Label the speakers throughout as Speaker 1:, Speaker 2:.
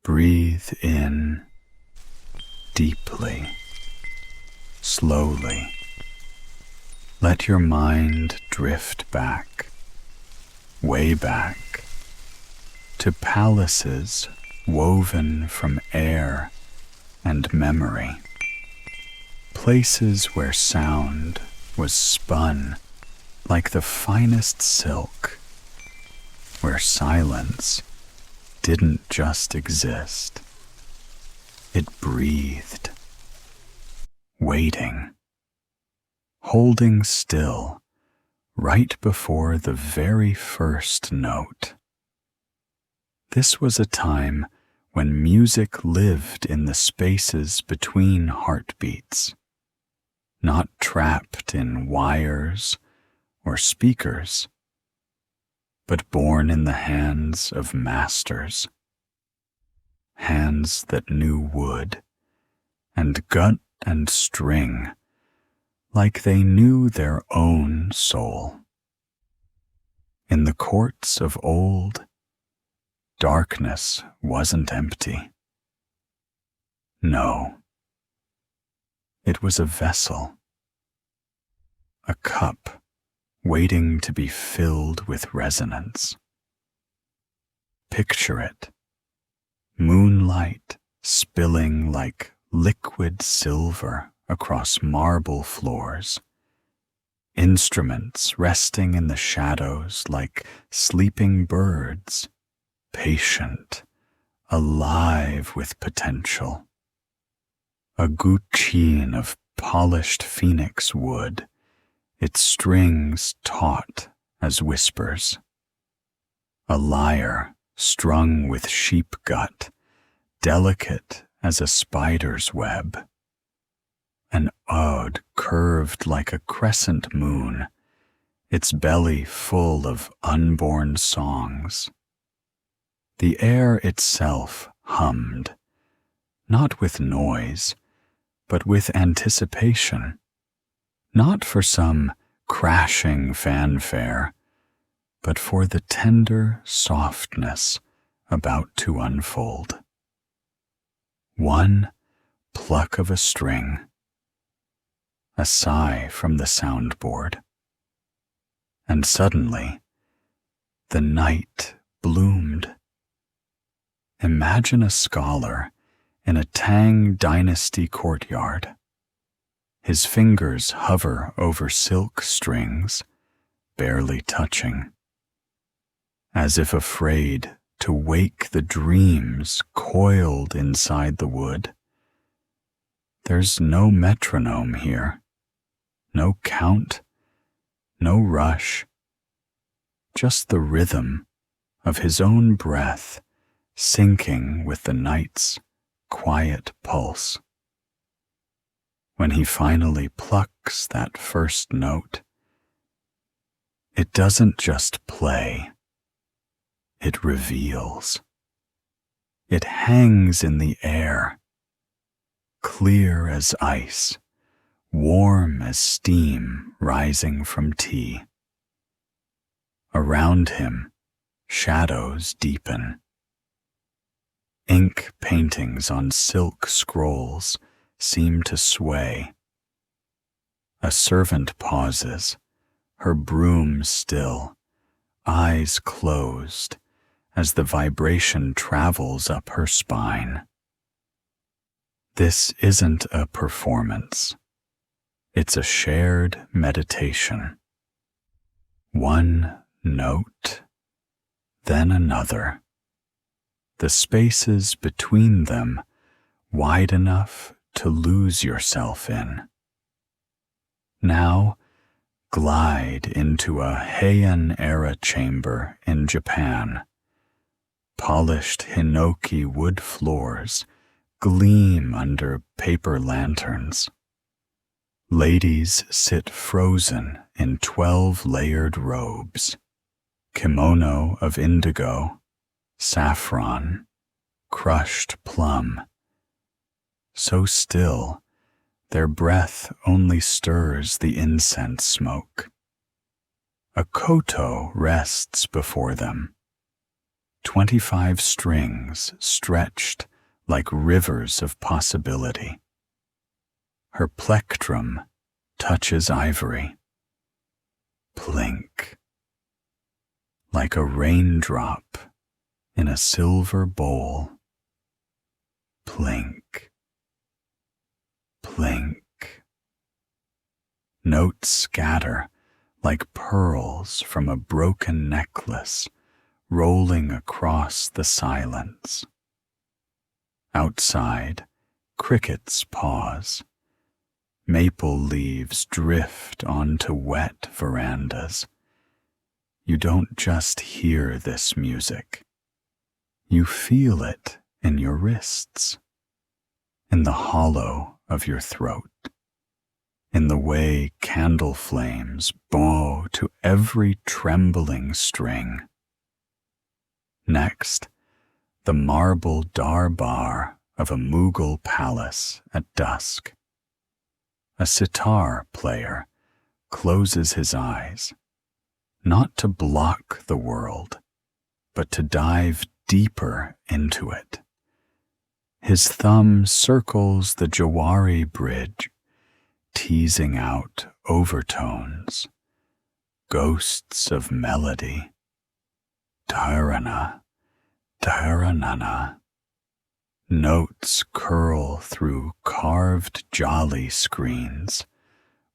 Speaker 1: Breathe in deeply, slowly. Let your mind drift back, way back, to palaces woven from air and memory. Places where sound was spun like the finest silk, where silence didn't just exist. It breathed, waiting, holding still right before the very first note. This was a time when music lived in the spaces between heartbeats, not trapped in wires or speakers, but born in the hands of masters, hands that knew wood and gut and string like they knew their own soul. In the courts of old, darkness wasn't empty. No, it was a vessel, a cup waiting to be filled with resonance. Picture it, moonlight spilling like liquid silver across marble floors, instruments resting in the shadows like sleeping birds, patient, alive with potential. A guqin of polished phoenix wood, its strings taut as whispers. A lyre strung with sheep gut, delicate as a spider's web. An oud curved like a crescent moon, its belly full of unborn songs. The air itself hummed, not with noise, but with anticipation. Not for some crashing fanfare, but for the tender softness about to unfold. One pluck of a string, a sigh from the soundboard, and suddenly the night bloomed. Imagine a scholar in a Tang Dynasty courtyard. His fingers hover over silk strings, barely touching, as if afraid to wake the dreams coiled inside the wood. There's no metronome here, no count, no rush, just the rhythm of his own breath syncing with the night's quiet pulse. When he finally plucks that first note, it doesn't just play, it reveals. It hangs in the air, clear as ice, warm as steam rising from tea. Around him, shadows deepen. Ink paintings on silk scrolls seem to sway. A servant pauses, her broom still, eyes closed, as the vibration travels up her spine. This isn't a performance. It's a shared meditation. One note, then another. The spaces between them wide enough to lose yourself in. Now, glide into a Heian-era chamber in Japan. Polished hinoki wood floors gleam under paper lanterns. Ladies sit frozen in 12-layered robes, kimono of indigo, saffron, crushed plum. So still, their breath only stirs the incense smoke. A koto rests before them, 25 strings stretched like rivers of possibility. Her plectrum touches ivory. Plink. Like a raindrop in a silver bowl. Plink. Plink. Notes scatter like pearls from a broken necklace rolling across the silence. Outside, crickets pause. Maple leaves drift onto wet verandas. You don't just hear this music. You feel it in your wrists, in the hollow of your throat, in the way candle flames bow to every trembling string. Next, the marble darbar of a Mughal palace at dusk. A sitar player closes his eyes, not to block the world, but to dive deeper into it. His thumb circles the Jawari bridge, teasing out overtones, ghosts of melody. Dharana, dharanana. Notes curl through carved jolly screens,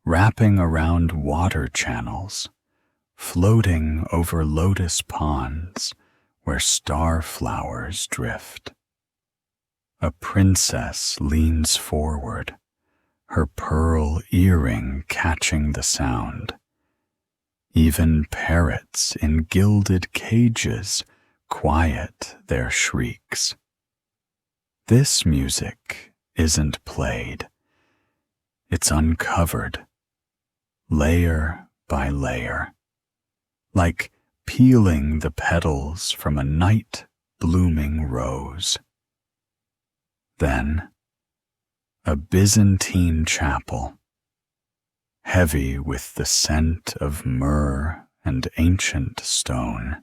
Speaker 1: wrapping around water channels, floating over lotus ponds where star flowers drift. A princess leans forward, her pearl earring catching the sound. Even parrots in gilded cages quiet their shrieks. This music isn't played. It's uncovered, layer by layer, like peeling the petals from a night-blooming rose. Then, a Byzantine chapel, heavy with the scent of myrrh and ancient stone.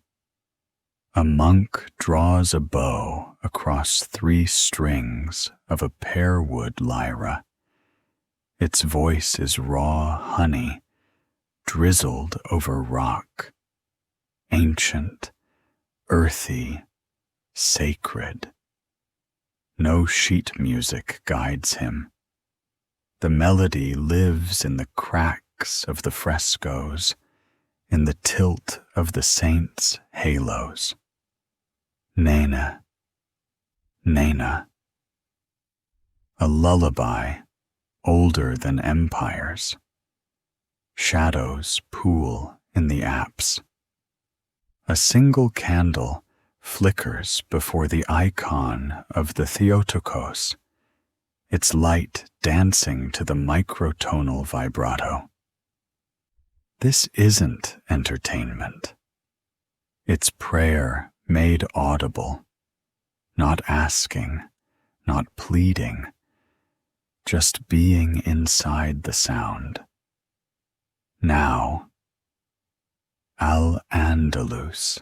Speaker 1: A monk draws a bow across 3 strings of a pearwood lyra. Its voice is raw honey, drizzled over rock, ancient, earthy, sacred. No sheet music guides him. The melody lives in the cracks of the frescoes, in the tilt of the saints' halos. Nena, Nena. A lullaby older than empires. Shadows pool in the apse. A single candle flickers before the icon of the Theotokos, its light dancing to the microtonal vibrato. This isn't entertainment. It's prayer made audible, not asking, not pleading, just being inside the sound. Now, Al-Andalus.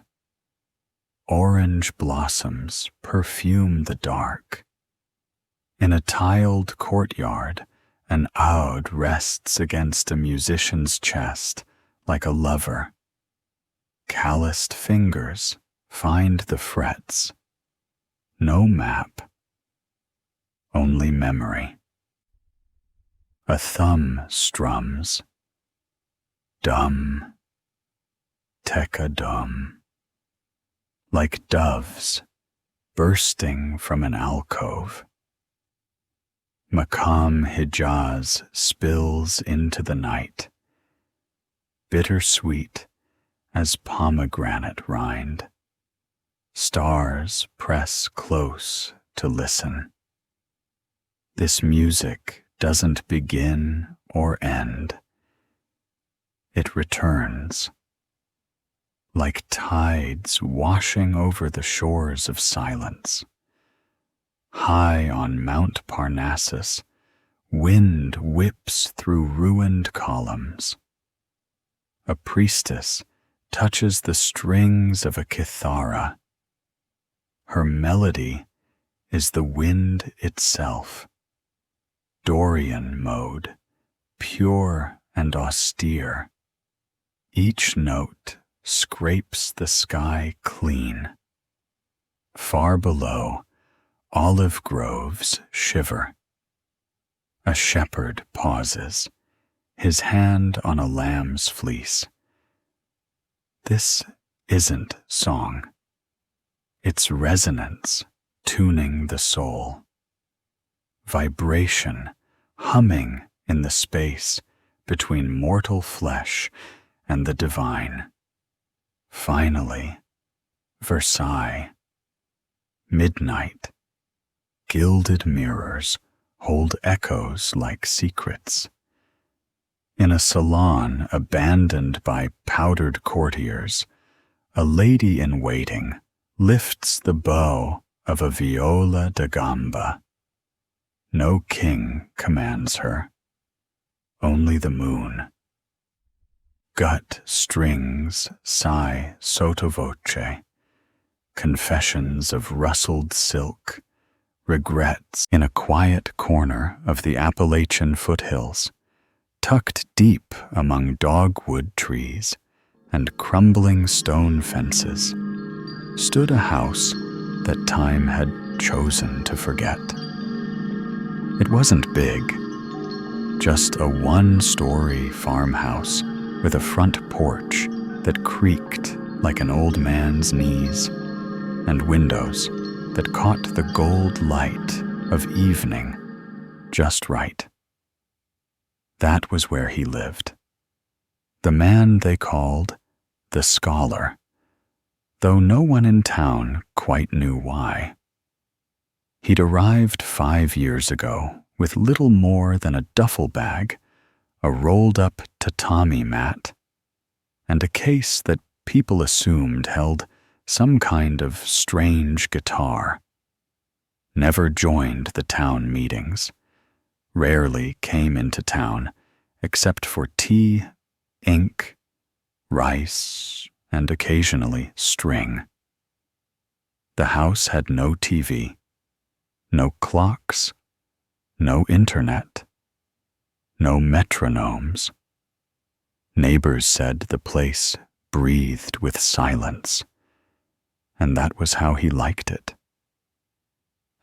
Speaker 1: Orange blossoms perfume the dark. In a tiled courtyard, an oud rests against a musician's chest like a lover. Calloused fingers find the frets. No map, only memory. A thumb strums. Dum, tekadum. Like doves bursting from an alcove. Maqam Hijaz spills into the night, bittersweet as pomegranate rind. Stars press close to listen. This music doesn't begin or end. It returns, like tides washing over the shores of silence. High on Mount Parnassus, wind whips through ruined columns. A priestess touches the strings of a kithara. her melody is the wind itself. Dorian mode, pure and austere. Each note scrapes the sky clean. Far below, olive groves shiver. A shepherd pauses, his hand on a lamb's fleece. This isn't song. It's resonance tuning the soul. Vibration humming in the space between mortal flesh and the divine. Finally, Versailles. Midnight. Gilded mirrors hold echoes like secrets. In a salon abandoned by powdered courtiers, a lady in waiting lifts the bow of a viola da gamba. No king commands her, only the moon. Gut strings sigh sotto voce, confessions of rustled silk, regrets in a quiet corner of the Appalachian foothills, tucked deep among dogwood trees and crumbling stone fences, stood a house that time had chosen to forget. It wasn't big, just a one-story farmhouse with a front porch that creaked like an old man's knees, and windows that caught the gold light of evening just right. That was where he lived. The man they called the scholar, though no one in town quite knew why. He'd arrived 5 years ago with little more than a duffel bag, a rolled-up tatami mat, and a case that people assumed held some kind of strange guitar. Never joined the town meetings, rarely came into town except for tea, ink, rice, and occasionally string. The house had no TV, no clocks, no internet, no metronomes. Neighbors said the place breathed with silence, and that was how he liked it.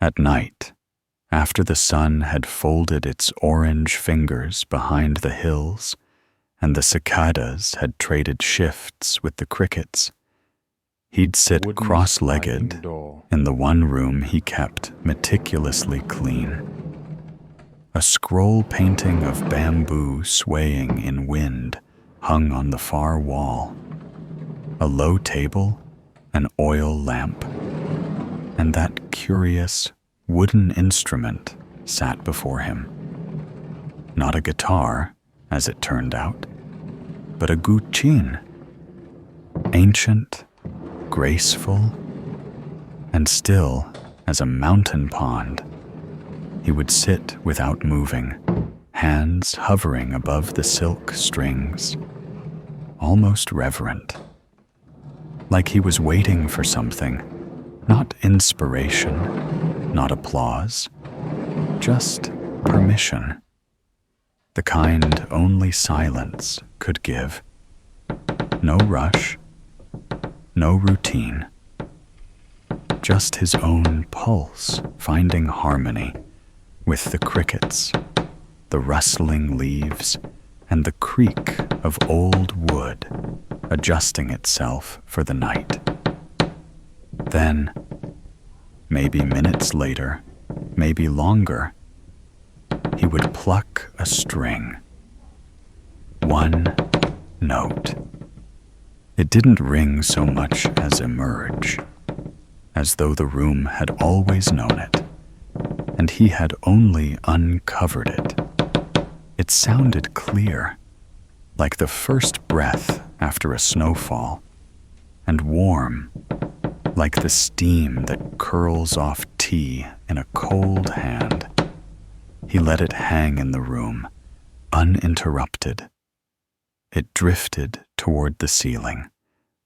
Speaker 1: At night, after the sun had folded its orange fingers behind the hills and the cicadas had traded shifts with the crickets, he'd sit cross-legged in the one room he kept meticulously clean. A scroll painting of bamboo swaying in wind hung on the far wall. A low table, an oil lamp, and that curious wooden instrument sat before him. Not a guitar, as it turned out, but a guqin, ancient, graceful, and still as a mountain pond. He would sit without moving, hands hovering above the silk strings, almost reverent, like he was waiting for something, not inspiration, not applause, just permission, the kind only silence could give. No rush, no routine, just his own pulse finding harmony with the crickets, the rustling leaves, and the creak of old wood adjusting itself for the night. Then, maybe minutes later, maybe longer, he would pluck a string. One note. It didn't ring so much as emerge, as though the room had always known it, and he had only uncovered it. It sounded clear, like the first breath after a snowfall, and warm, like the steam that curls off tea in a cold hand. He let it hang in the room, uninterrupted. It drifted toward the ceiling,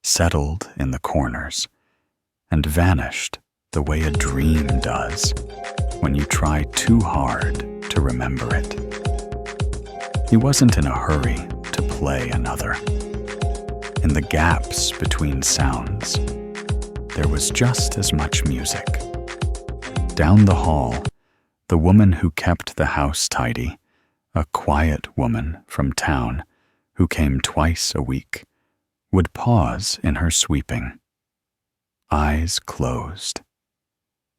Speaker 1: settled in the corners, and vanished the way a dream does when you try too hard to remember it. He wasn't in a hurry to play another. In the gaps between sounds, there was just as much music. Down the hall, the woman who kept the house tidy, a quiet woman from town who came twice a week, would pause in her sweeping. Eyes closed.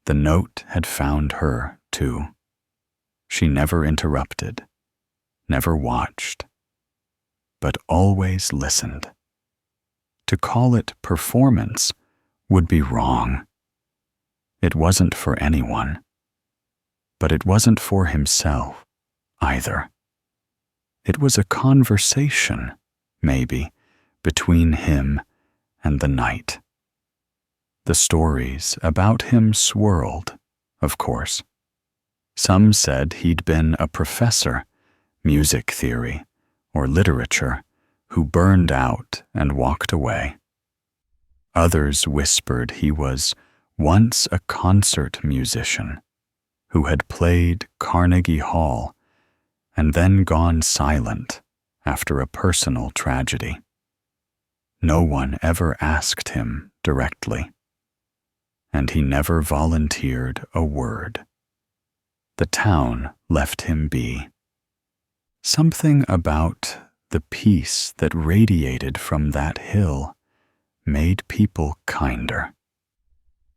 Speaker 1: The note had found her, too. She never interrupted, never watched, but always listened. To call it performance would be wrong. It wasn't for anyone, but it wasn't for himself either. It was a conversation, maybe, between him and the night. The stories about him swirled, of course. Some said he'd been a professor, music theory, or literature, who burned out and walked away. Others whispered he was once a concert musician who had played Carnegie Hall and then gone silent after a personal tragedy. No one ever asked him directly, and he never volunteered a word. The town left him be. Something about the peace that radiated from that hill made people kinder.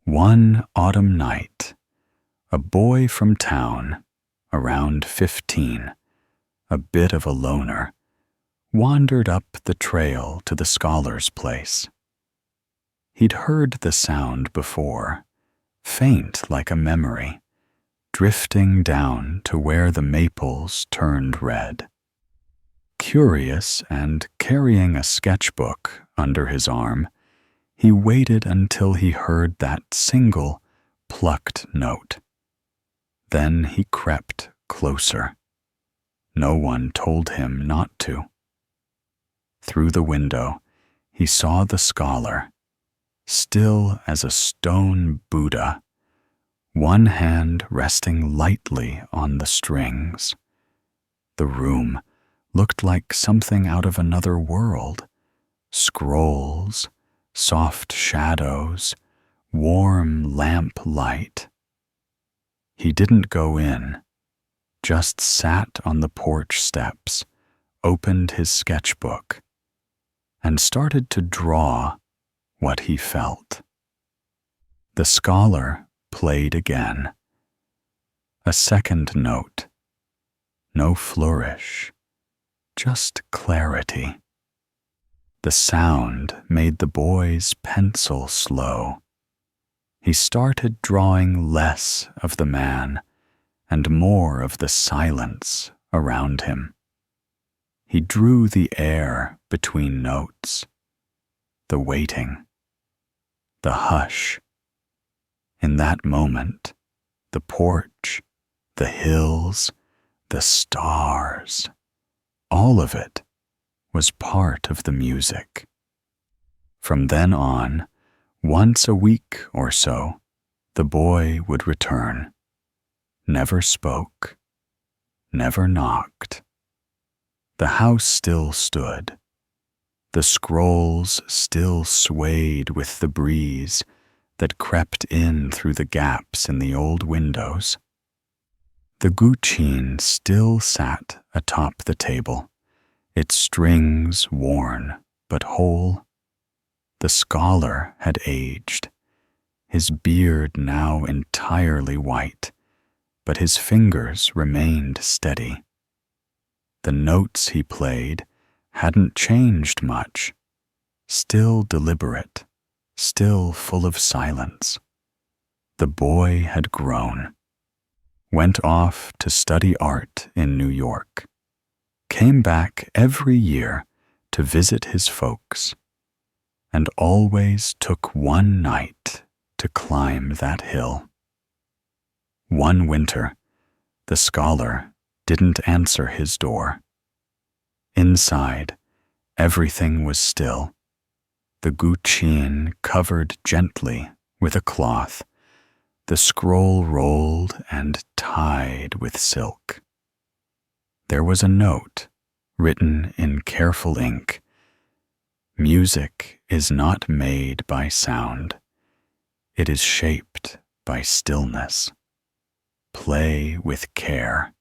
Speaker 1: One autumn night, a boy from town, around 15, a bit of a loner, wandered up the trail to the scholar's place. He'd heard the sound before, faint like a memory, drifting down to where the maples turned red. Curious and carrying a sketchbook under his arm, he waited until he heard that single, plucked note. Then he crept closer. No one told him not to. Through the window, he saw the scholar, still as a stone Buddha, one hand resting lightly on the strings. The room looked like something out of another world. Scrolls, soft shadows, warm lamp light. He didn't go in, just sat on the porch steps, opened his sketchbook, and started to draw what he felt. The scholar played again. A second note. No flourish, just clarity. The sound made the boy's pencil slow. He started drawing less of the man and more of the silence around him. He drew the air between notes, the waiting, the hush. In that moment, the porch, the hills, the stars, all of it was part of the music. From then on, once a week or so, the boy would return. Never spoke, never knocked. The house still stood. The scrolls still swayed with the breeze that crept in through the gaps in the old windows. The guqin still sat atop the table, its strings worn but whole. The scholar had aged, his beard now entirely white, but his fingers remained steady. The notes he played hadn't changed much, still deliberate, still full of silence. The boy had grown, went off to study art in New York, came back every year to visit his folks, and always took one night to climb that hill. One winter, the scholar didn't answer his door. Inside, everything was still, the guqin covered gently with a cloth, the scroll rolled and tied with silk. There was a note written in careful ink. Music is not made by sound. It is shaped by stillness. Play with care.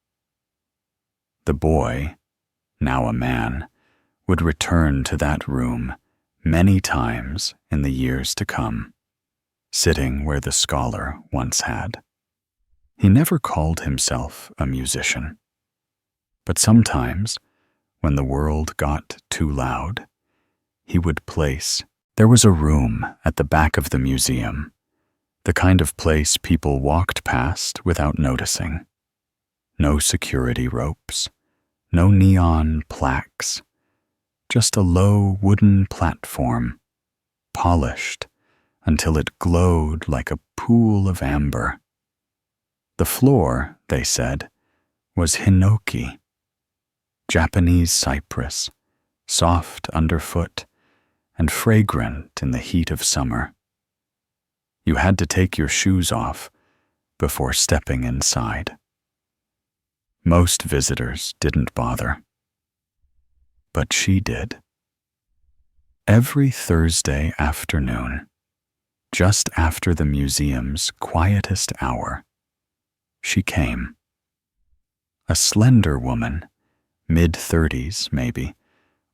Speaker 1: The boy, now a man, would return to that room many times in the years to come, sitting where the scholar once had. He never called himself a musician, but sometimes, when the world got too loud, he would place. There was a room at the back of the museum, the kind of place people walked past without noticing. No security ropes, no neon plaques, just a low wooden platform, polished until it glowed like a pool of amber. The floor, they said, was hinoki, Japanese cypress, soft underfoot and fragrant in the heat of summer. You had to take your shoes off before stepping inside. Most visitors didn't bother, but she did. Every Thursday afternoon, just after the museum's quietest hour, she came. A slender woman, mid-30s maybe,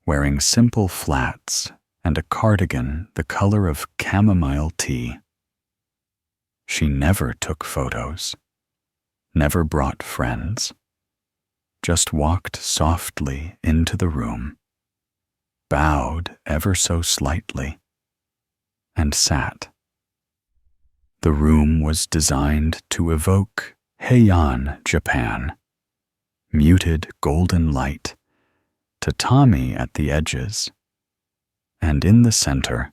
Speaker 1: wearing simple flats and a cardigan the color of chamomile tea. She never took photos, never brought friends, just walked softly into the room, bowed ever so slightly, and sat. The room was designed to evoke Heian, Japan, muted golden light, tatami at the edges, and in the center,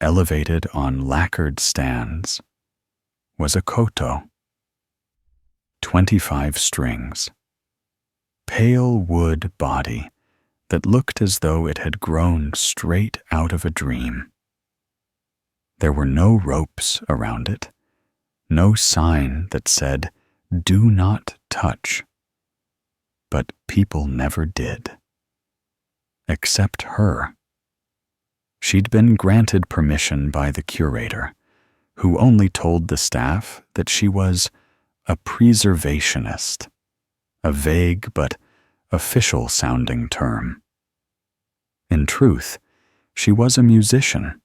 Speaker 1: elevated on lacquered stands, was a koto. 25 strings. Pale wood body that looked as though it had grown straight out of a dream. There were no ropes around it, no sign that said, "Do not touch." But people never did. Except her. She'd been granted permission by the curator, who only told the staff that she was a preservationist, a vague but official-sounding term. In truth, she was a musician,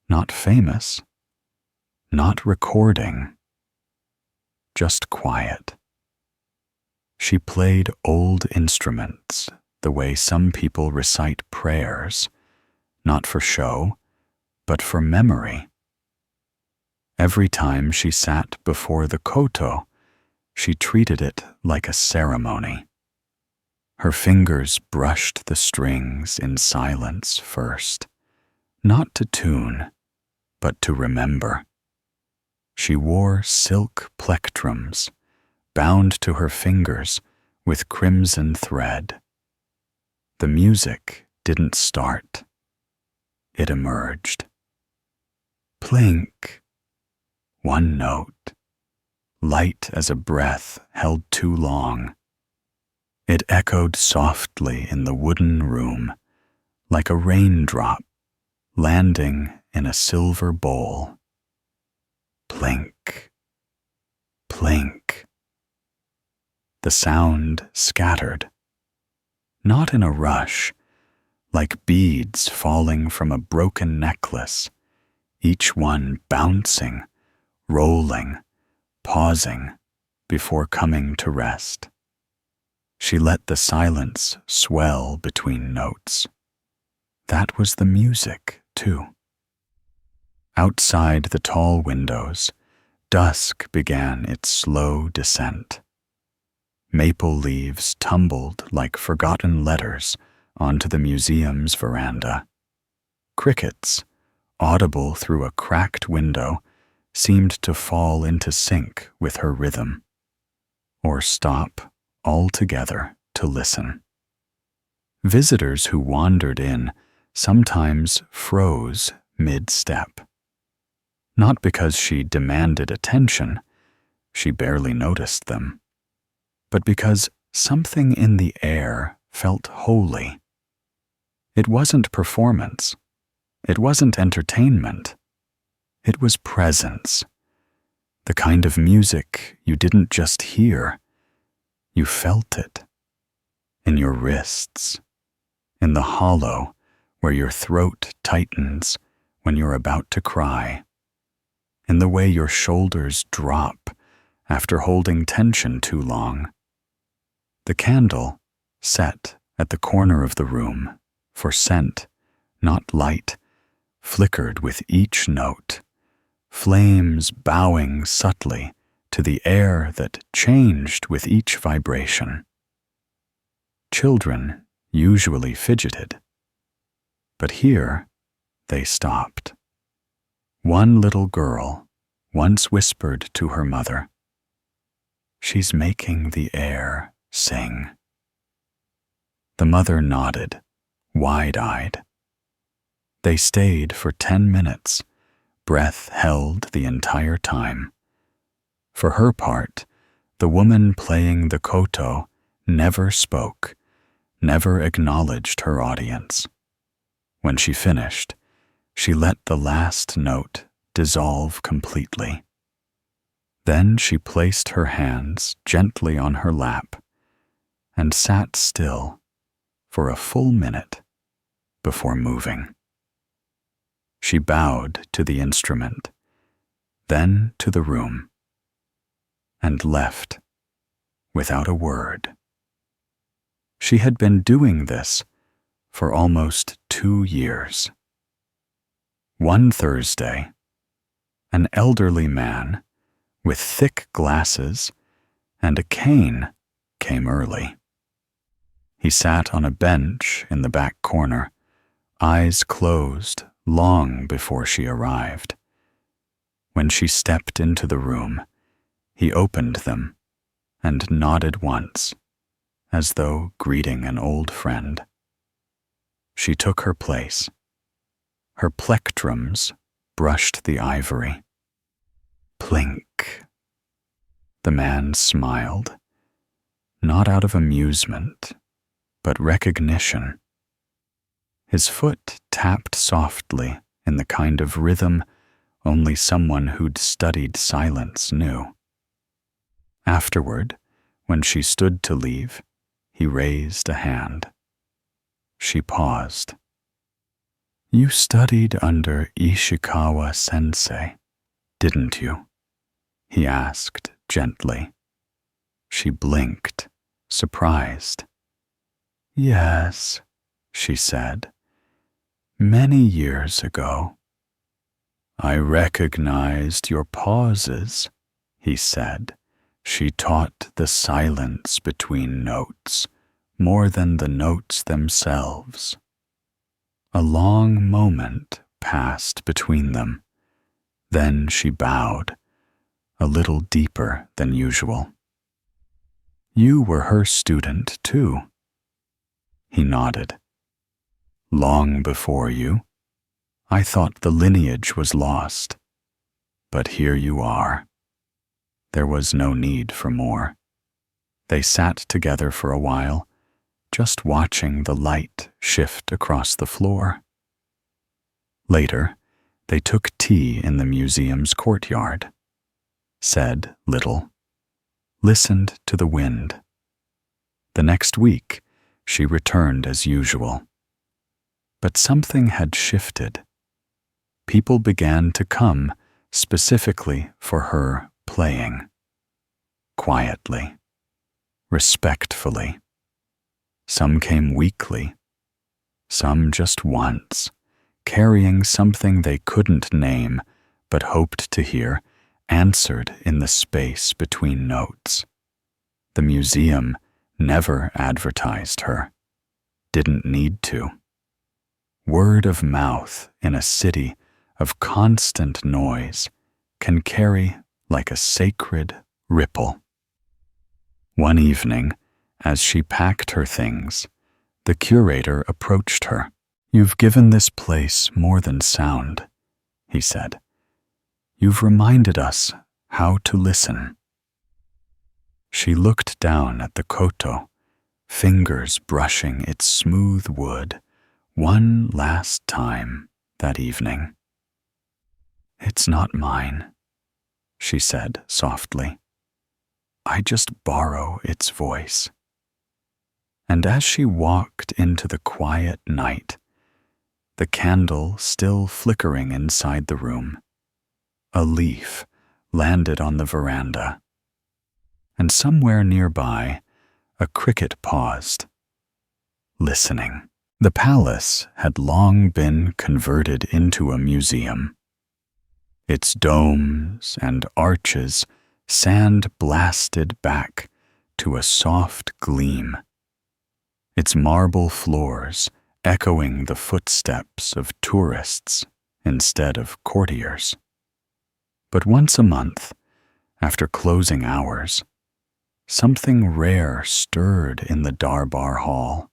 Speaker 1: not famous, not recording, just quiet. She played old instruments the way some people recite prayers, not for show, but for memory. Every time she sat before the koto, she treated it like a ceremony. Her fingers brushed the strings in silence first, not to tune, but to remember. She wore silk plectrums, bound to her fingers with crimson thread. The music didn't start. It emerged. Plink. One note, light as a breath held too long. It echoed softly in the wooden room, like a raindrop landing in a silver bowl. Plink, plink. The sound scattered, not in a rush, like beads falling from a broken necklace, each one bouncing, rolling, pausing before coming to rest. She let the silence swell between notes. That was the music, too. Outside the tall windows, dusk began its slow descent. Maple leaves tumbled like forgotten letters onto the museum's veranda. Crickets, audible through a cracked window, seemed to fall into sync with her rhythm, or stop altogether to listen. Visitors who wandered in sometimes froze mid-step. Not because she demanded attention, she barely noticed them, but because something in the air felt holy. It wasn't performance. It wasn't entertainment. It was presence. The kind of music you didn't just hear, you felt it. In your wrists, in the hollow where your throat tightens when you're about to cry, in the way your shoulders drop after holding tension too long. The candle, set at the corner of the room, for scent, not light, flickered with each note, flames bowing subtly to the air that changed with each vibration. Children usually fidgeted, but here they stopped. One little girl once whispered to her mother, "She's making the air sing." The mother nodded, wide-eyed. They stayed for 10 minutes, breath held the entire time. For her part, the woman playing the koto never spoke, never acknowledged her audience. When she finished, she let the last note dissolve completely. Then she placed her hands gently on her lap and sat still for a full minute before moving. She bowed to the instrument, then to the room, and left without a word. She had been doing this for almost 2 years. One Thursday, an elderly man with thick glasses and a cane came early. He sat on a bench in the back corner, eyes closed long before she arrived. When she stepped into the room, he opened them and nodded once, as though greeting an old friend. She took her place. Her plectrums brushed the ivory. Plink. The man smiled, not out of amusement, but recognition. His foot tapped softly in the kind of rhythm only someone who'd studied silence knew. Afterward, when she stood to leave, he raised a hand. She paused. "You studied under Ishikawa-sensei, didn't you?" he asked gently. She blinked, surprised. "Yes," she said. "Many years ago." "I recognized your pauses," he said. "She taught the silence between notes more than the notes themselves." A long moment passed between them. Then she bowed, a little deeper than usual. "You were her student, too." He nodded. "Long before you. I thought the lineage was lost. But here you are." There was no need for more. They sat together for a while, just watching the light shift across the floor. Later, they took tea in the museum's courtyard, said little, listened to the wind. The next week, she returned as usual. But something had shifted. People began to come specifically for her playing. Quietly, respectfully. Some came weekly, some just once, carrying something they couldn't name but hoped to hear answered in the space between notes. The museum never advertised her, didn't need to. Word of mouth in a city of constant noise can carry like a sacred ripple. One evening, as she packed her things, the curator approached her. "You've given this place more than sound," he said. You've reminded us how to listen." She looked down at the koto, fingers brushing its smooth wood one last time that evening. "It's not mine," she said softly. "I just borrow its voice." And as she walked into the quiet night, the candle still flickering inside the room, a leaf landed on the veranda, and somewhere nearby, a cricket paused, listening. The palace had long been converted into a museum, its domes and arches sand-blasted back to a soft gleam, its marble floors echoing the footsteps of tourists instead of courtiers. But once a month, after closing hours, something rare stirred in the Darbar Hall.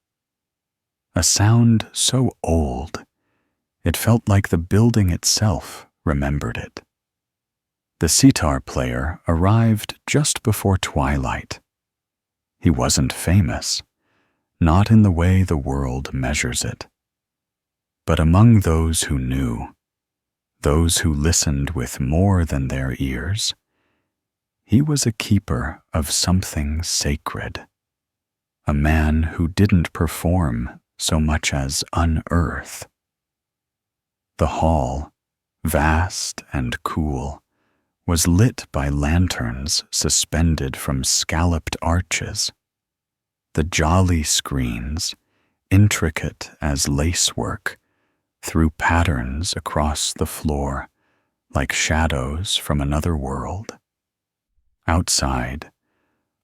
Speaker 1: A sound so old, it felt like the building itself remembered it. The sitar player arrived just before twilight. He wasn't famous, not in the way the world measures it. But among those who knew, those who listened with more than their ears, he was a keeper of something sacred, a man who didn't perform so much as unearth. The hall, vast and cool, was lit by lanterns suspended from scalloped arches. The jolly screens, intricate as lacework, threw patterns across the floor like shadows from another world. Outside,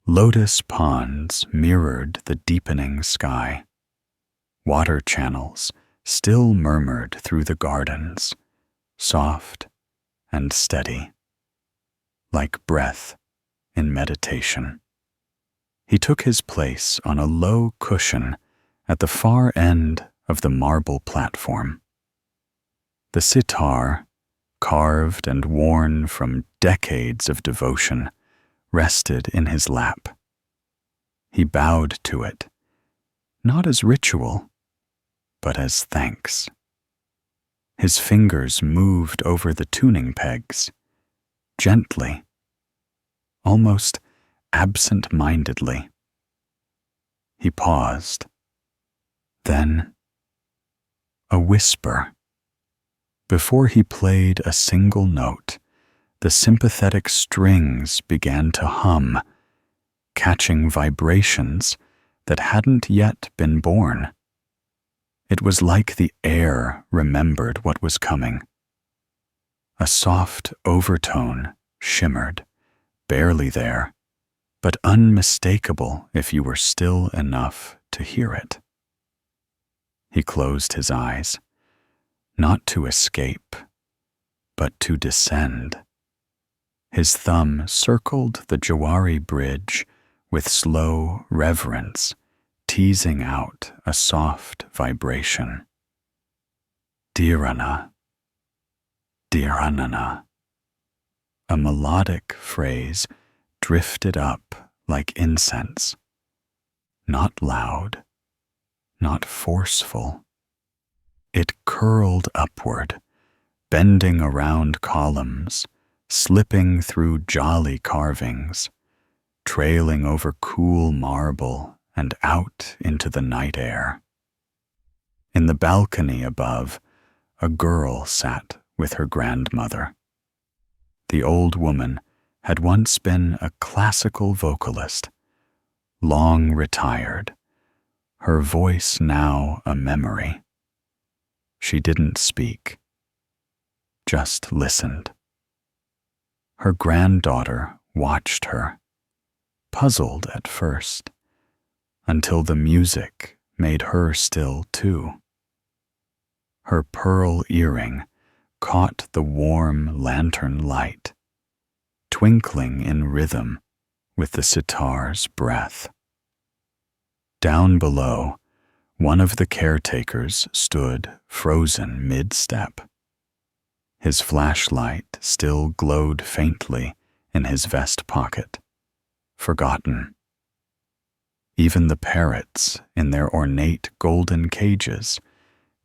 Speaker 1: lotus ponds mirrored the deepening sky. Water channels still murmured through the gardens, soft and steady, like breath in meditation. He took his place on a low cushion at the far end of the marble platform. The sitar, carved and worn from decades of devotion, rested in his lap. He bowed to it, not as ritual, but as thanks. His fingers moved over the tuning pegs, gently, almost absent-mindedly. He paused. Then, a whisper. Before he played a single note, the sympathetic strings began to hum, catching vibrations that hadn't yet been born. It was like the air remembered what was coming. A soft overtone shimmered, barely there, but unmistakable if you were still enough to hear it. He closed his eyes, not to escape, but to descend. His thumb circled the Jawari Bridge with slow reverence, teasing out a soft vibration. Dheerana, Dheeranana. A melodic phrase drifted up like incense, not loud, not forceful. It curled upward, bending around columns, slipping through jolly carvings, trailing over cool marble and out into the night air. In the balcony above, a girl sat with her grandmother. The old woman had once been a classical vocalist, long retired, her voice now a memory. She didn't speak, just listened. Her granddaughter watched her, puzzled at first, until the music made her still too. Her pearl earring caught the warm lantern light, twinkling in rhythm with the sitar's breath. Down below, one of the caretakers stood frozen mid-step. His flashlight still glowed faintly in his vest pocket, forgotten. Even the parrots in their ornate golden cages,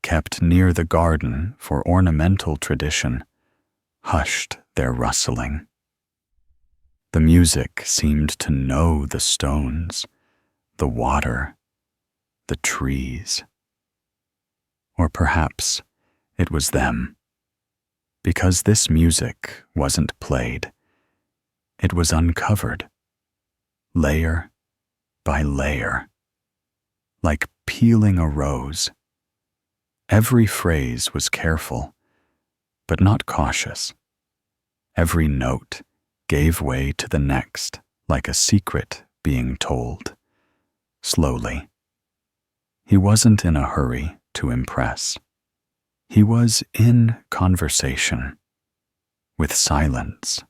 Speaker 1: kept near the garden for ornamental tradition, hushed their rustling. The music seemed to know the stones, the water, the trees. Or perhaps it was them, because this music wasn't played. It was uncovered, layer by layer, like peeling a rose. Every phrase was careful, but not cautious. Every note gave way to the next, like a secret being told, slowly. He wasn't in a hurry to impress. He was in conversation, with silence,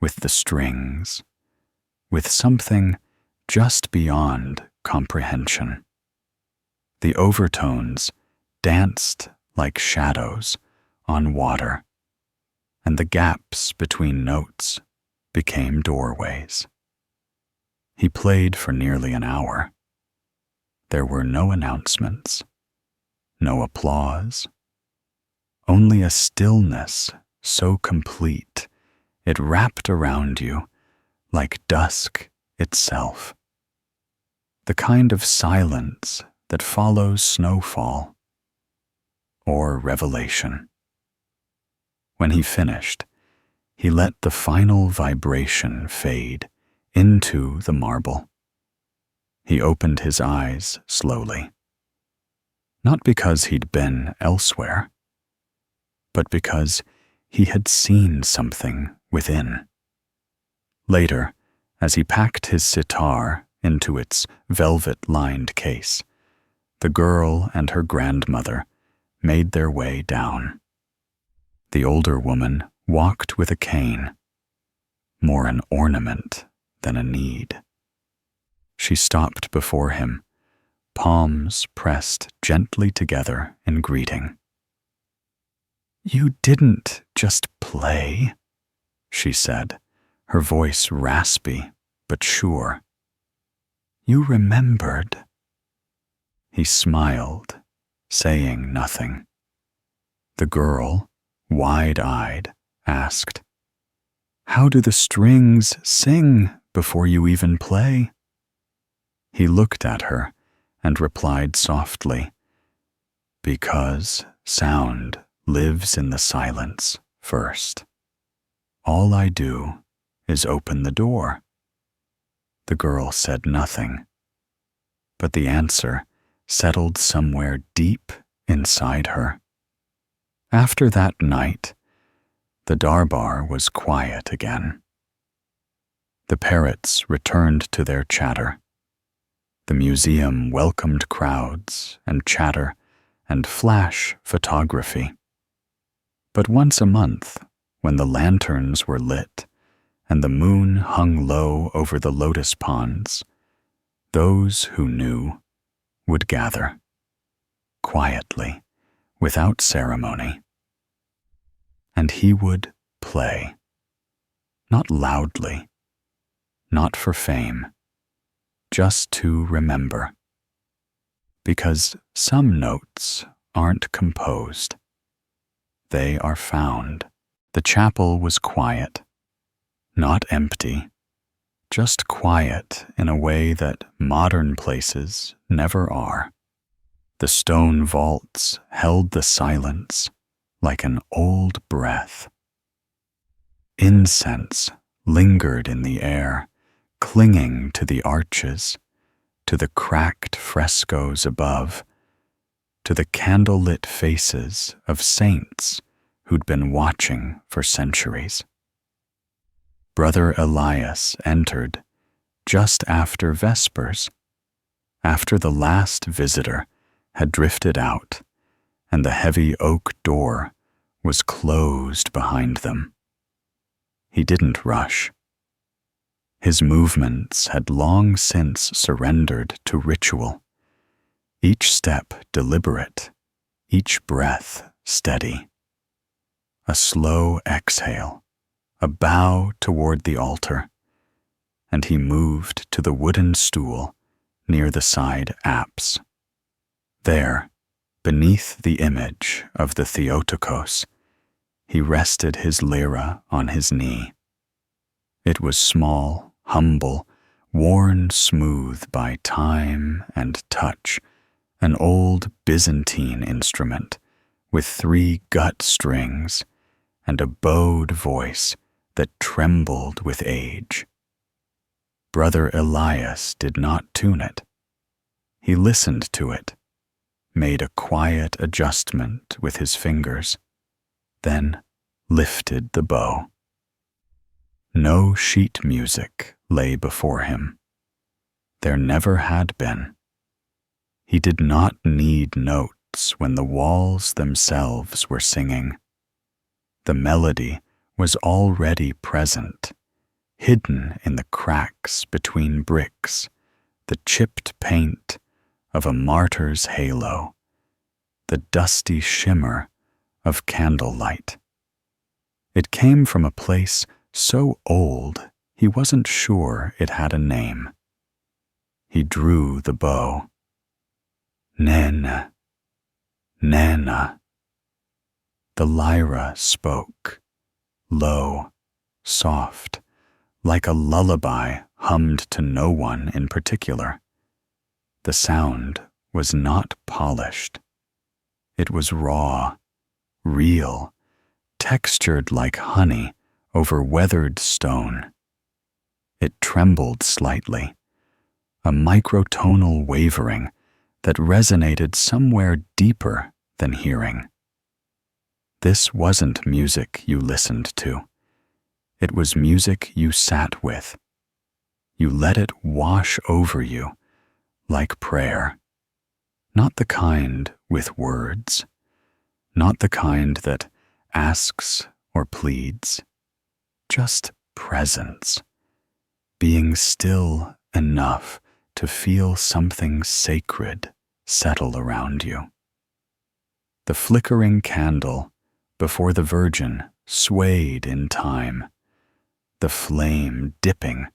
Speaker 1: with the strings, with something just beyond comprehension. The overtones danced like shadows on water, and the gaps between notes became doorways. He played for nearly an hour. There were no announcements, no applause, only a stillness so complete it wrapped around you like dusk itself. The kind of silence that follows snowfall or revelation. When he finished, he let the final vibration fade into the marble. He opened his eyes slowly, not because he'd been elsewhere, but because he had seen something within. Later, as he packed his sitar into its velvet-lined case, the girl and her grandmother made their way down. The older woman walked with a cane, more an ornament than a need. She stopped before him, palms pressed gently together in greeting. "You didn't just play," she said, her voice raspy but sure. "You remembered." He smiled, saying nothing. The girl, wide-eyed, asked, "How do the strings sing before you even play?" He looked at her and replied softly, "Because sound lives in the silence first. All I do is open the door." The girl said nothing, but the answer settled somewhere deep inside her. After that night, the darbar was quiet again. The parrots returned to their chatter. The museum welcomed crowds and chatter and flash photography. But once a month, when the lanterns were lit and the moon hung low over the lotus ponds, those who knew would gather, quietly, without ceremony. And he would play, not loudly, not for fame, just to remember. Because some notes aren't composed. They are found. The chapel was quiet, not empty, just quiet in a way that modern places never are. The stone vaults held the silence like an old breath. Incense lingered in the air, clinging to the arches, to the cracked frescoes above, to the candlelit faces of saints who'd been watching for centuries. Brother Elias entered just after Vespers, after the last visitor had drifted out and the heavy oak door was closed behind them. He didn't rush. His movements had long since surrendered to ritual, each step deliberate, each breath steady. a slow exhale, a bow toward the altar, and he moved to the wooden stool near the side apse. There, beneath the image of the Theotokos, he rested his lyra on his knee. It was small, humble, worn smooth by time and touch, an old Byzantine instrument with 3 gut strings and a bowed voice that trembled with age. Brother Elias did not tune it. He listened to it, made a quiet adjustment with his fingers, then lifted the bow. No sheet music lay before him. There never had been. He did not need notes when the walls themselves were singing. The melody was already present, hidden in the cracks between bricks, the chipped paint of a martyr's halo, the dusty shimmer of candlelight. It came from a place so old he wasn't sure it had a name. He drew the bow. Nana, Nana. The lyra spoke, low, soft, like a lullaby hummed to no one in particular. The sound was not polished. It was raw, real, textured like honey over weathered stone. It trembled slightly, a microtonal wavering that resonated somewhere deeper than hearing. This wasn't music you listened to. It was music you sat with. You let it wash over you like prayer. Not the kind with words, not the kind that asks or pleads, just presence, being still enough to feel something sacred settle around you. The flickering candle before the Virgin swayed in time, the flame dipping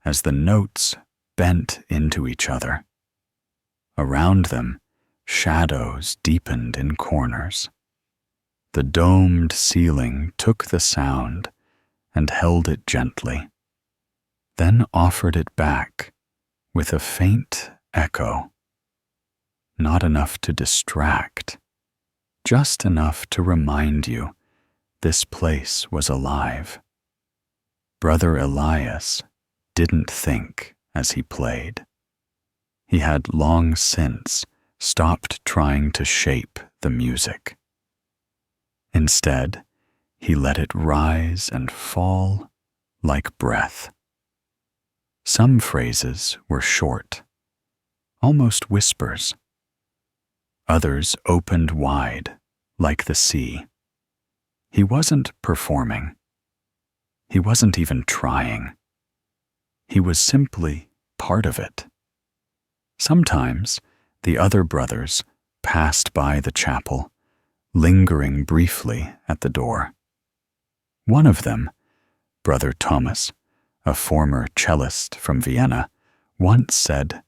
Speaker 1: as the notes bent into each other. Around them, shadows deepened in corners. The domed ceiling took the sound and held it gently, then offered it back with a faint echo. Not enough to distract, just enough to remind you this place was alive. Brother Elias didn't think as he played. He had long since stopped trying to shape the music. Instead, he let it rise and fall like breath. Some phrases were short, almost whispers. Others opened wide, like the sea. He wasn't performing. He wasn't even trying. He was simply part of it. Sometimes the other brothers passed by the chapel, lingering briefly at the door. One of them, Brother Thomas, a former cellist from Vienna, once said,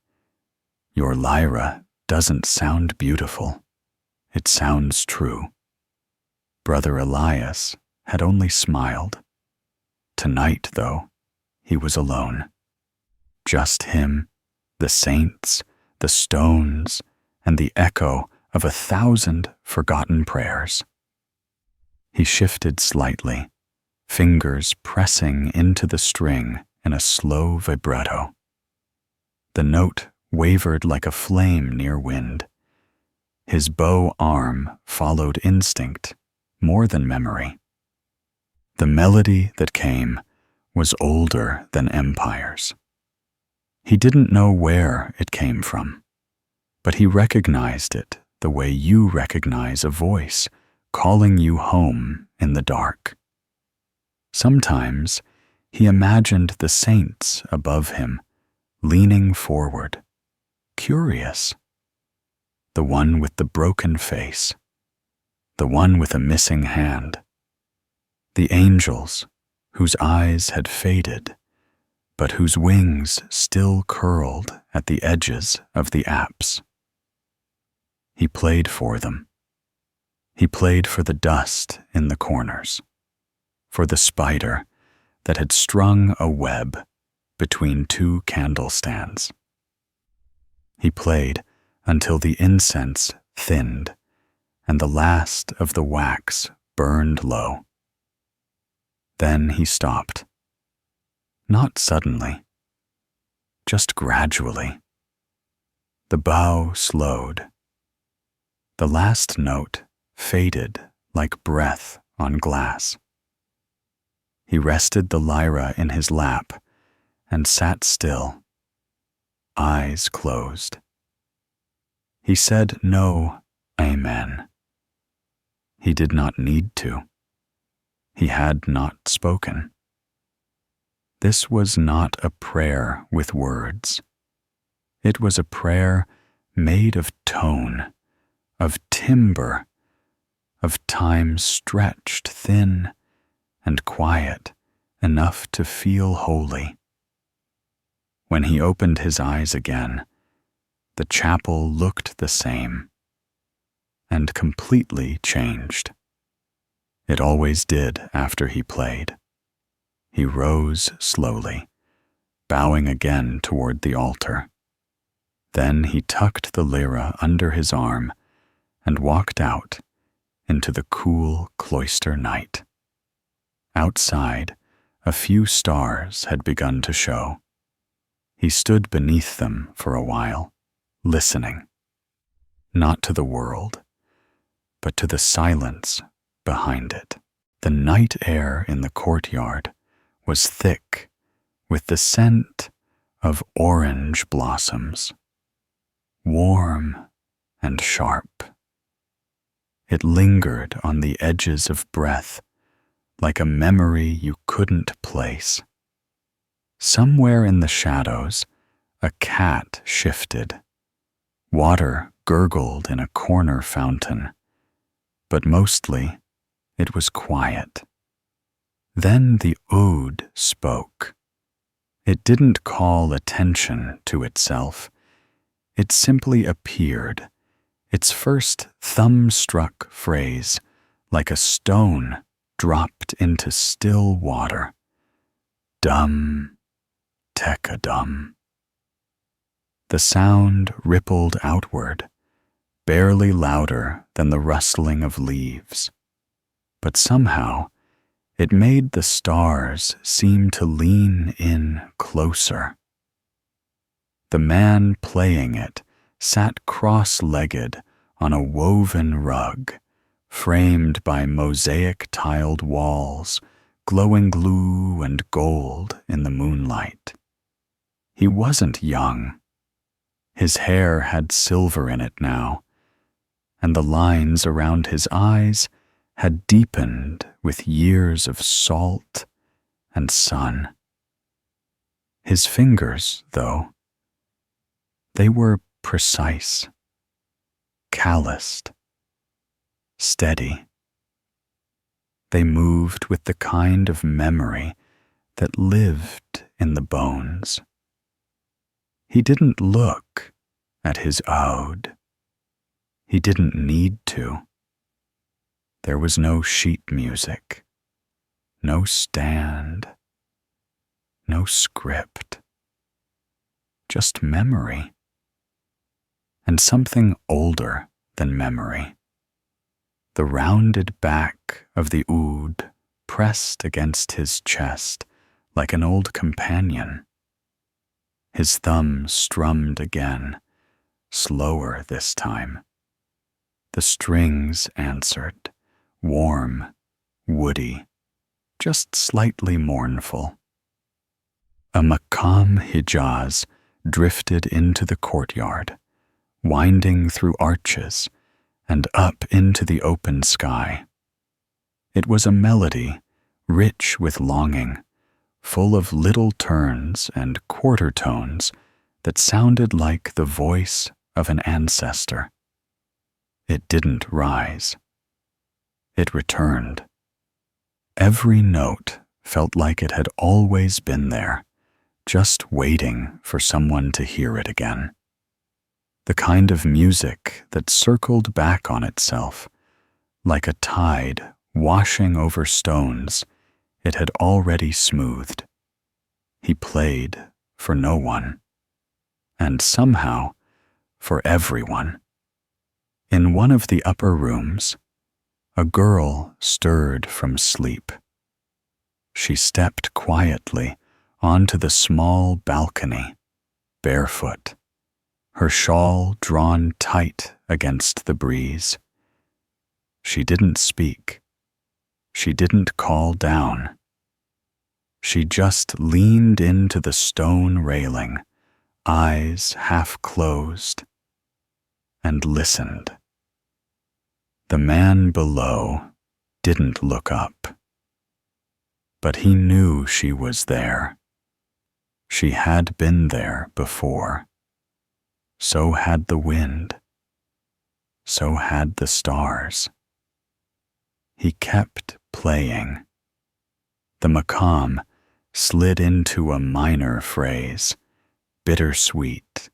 Speaker 1: "Your lyra doesn't sound beautiful. It sounds true." Brother Elias had only smiled. Tonight, though, he was alone. Just him, the saints, the stones, and the echo of 1,000 forgotten prayers. He shifted slightly, fingers pressing into the string in a slow vibrato. The note wavered like a flame near wind. His bow arm followed instinct more than memory. The melody that came was older than empires. He didn't know where it came from, but he recognized it the way you recognize a voice calling you home in the dark. Sometimes he imagined the saints above him, leaning forward, curious. The one with the broken face, the one with a missing hand, the angels whose eyes had faded, but whose wings still curled at the edges of the apse. He played for them. He played for the dust in the corners, for the spider that had strung a web between two candle stands. He played until the incense thinned and the last of the wax burned low. Then he stopped. Not suddenly, just gradually. The bow slowed. The last note faded like breath on glass. He rested the lyra in his lap and sat still, eyes closed. He said no amen. He did not need to. He had not spoken. This was not a prayer with words. It was a prayer made of tone, of timbre, of time stretched thin and quiet enough to feel holy. When he opened his eyes again, the chapel looked the same and completely changed. It always did after he played. He rose slowly, bowing again toward the altar. Then he tucked the lyra under his arm and walked out into the cool cloister night. Outside, a few stars had begun to show. He stood beneath them for a while, listening, not to the world, but to the silence behind it. The night air in the courtyard was thick with the scent of orange blossoms, warm and sharp. It lingered on the edges of breath like a memory you couldn't place. Somewhere in the shadows, a cat shifted. Water gurgled in a corner fountain, but mostly it was quiet. Then the oud spoke. It didn't call attention to itself. It simply appeared, its first thumb-struck phrase like a stone dropped into still water. Dum, teka-dum. The sound rippled outward, barely louder than the rustling of leaves. But somehow, it made the stars seem to lean in closer. The man playing it sat cross-legged on a woven rug, framed by mosaic-tiled walls, glowing glue and gold in the moonlight. He wasn't young. His hair had silver in it now, and the lines around his eyes had deepened with years of salt and sun. His fingers, though, they were precise, calloused, steady. They moved with the kind of memory that lived in the bones. He didn't look at his oud. He didn't need to. There was no sheet music, no stand, no script, just memory, and something older than memory. The rounded back of the oud pressed against his chest like an old companion. His thumb strummed again, slower this time. The strings answered, warm, woody, just slightly mournful. A maqam hijaz drifted into the courtyard, winding through arches and up into the open sky. It was a melody rich with longing, full of little turns and quarter tones that sounded like the voice of an ancestor. It didn't rise. It returned. Every note felt like it had always been there, just waiting for someone to hear it again. The kind of music that circled back on itself, like a tide washing over stones it had already smoothed. He played for no one, and somehow for everyone. In one of the upper rooms, a girl stirred from sleep. She stepped quietly onto the small balcony, barefoot, her shawl drawn tight against the breeze. She didn't speak. She didn't call down. She just leaned into the stone railing, eyes half closed, and listened. The man below didn't look up, but he knew she was there. She had been there before. So had the wind. So had the stars. He kept playing. The macam slid into a minor phrase, bittersweet,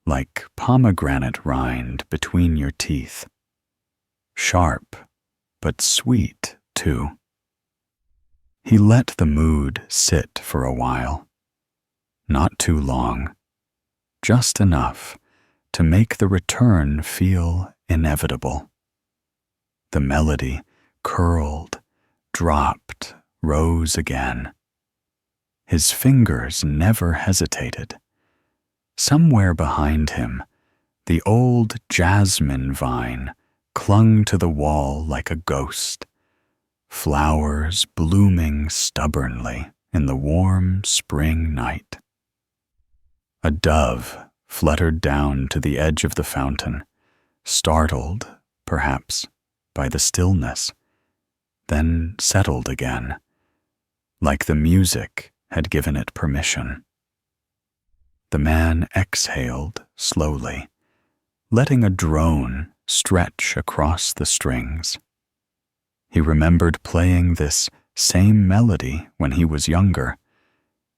Speaker 1: like pomegranate rind between your teeth. Sharp, but sweet, too. He let the mood sit for a while. Not too long, just enough to make the return feel inevitable. The melody curled, dropped, rose again. His fingers never hesitated. Somewhere behind him, the old jasmine vine clung to the wall like a ghost, flowers blooming stubbornly in the warm spring night. A dove fluttered down to the edge of the fountain, startled, perhaps, by the stillness, then settled again, like the music had given it permission. The man exhaled slowly, letting a drone stretch across the strings. He remembered playing this same melody when he was younger,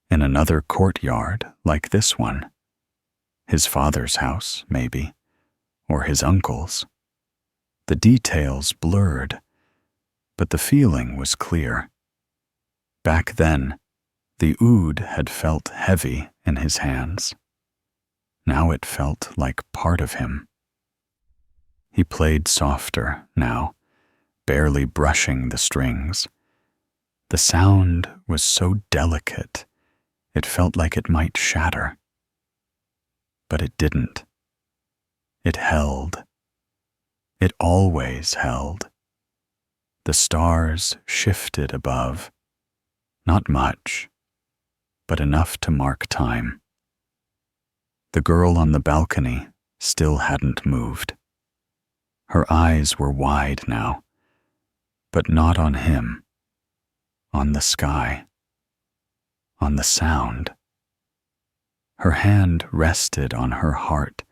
Speaker 1: in another courtyard like this one. His father's house, maybe, or his uncle's. The details blurred, but the feeling was clear. Back then, the oud had felt heavy in his hands. Now it felt like part of him. He played softer now, barely brushing the strings. The sound was so delicate, it felt like it might shatter. But it didn't. It held. It always held. The stars shifted above. Not much, but enough to mark time. The girl on the balcony still hadn't moved. Her eyes were wide now, but not on him, on the sky, on the sound. Her hand rested on her heart,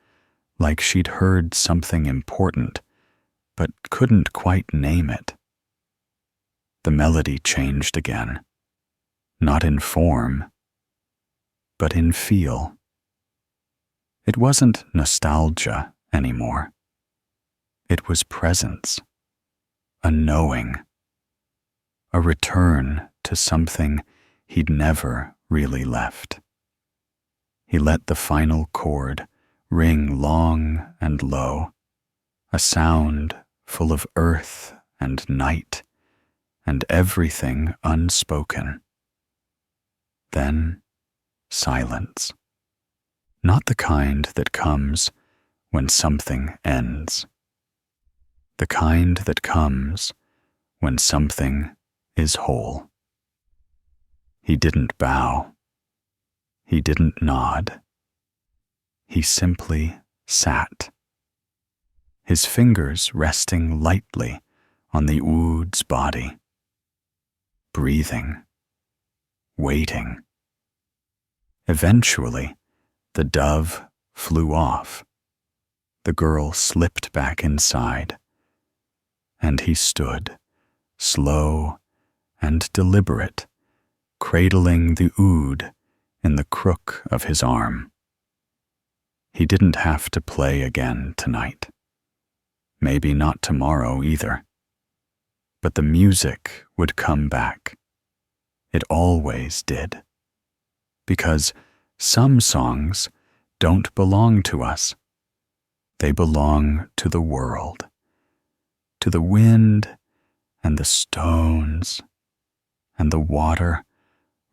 Speaker 1: like she'd heard something important, but couldn't quite name it. The melody changed again, not in form, but in feel. It wasn't nostalgia anymore. It was presence, a knowing, a return to something he'd never really left. He let the final chord ring long and low, a sound full of earth and night and everything unspoken. Then silence. Not the kind that comes when something ends. The kind that comes when something is whole. He didn't bow. He didn't nod. He simply sat, his fingers resting lightly on the oud's body, breathing, waiting. Eventually, the dove flew off. The girl slipped back inside, and he stood, slow and deliberate, cradling the oud in the crook of his arm. He didn't have to play again tonight. Maybe not tomorrow either. But the music would come back. It always did. Because some songs don't belong to us. They belong to the world, to the wind and the stones and the water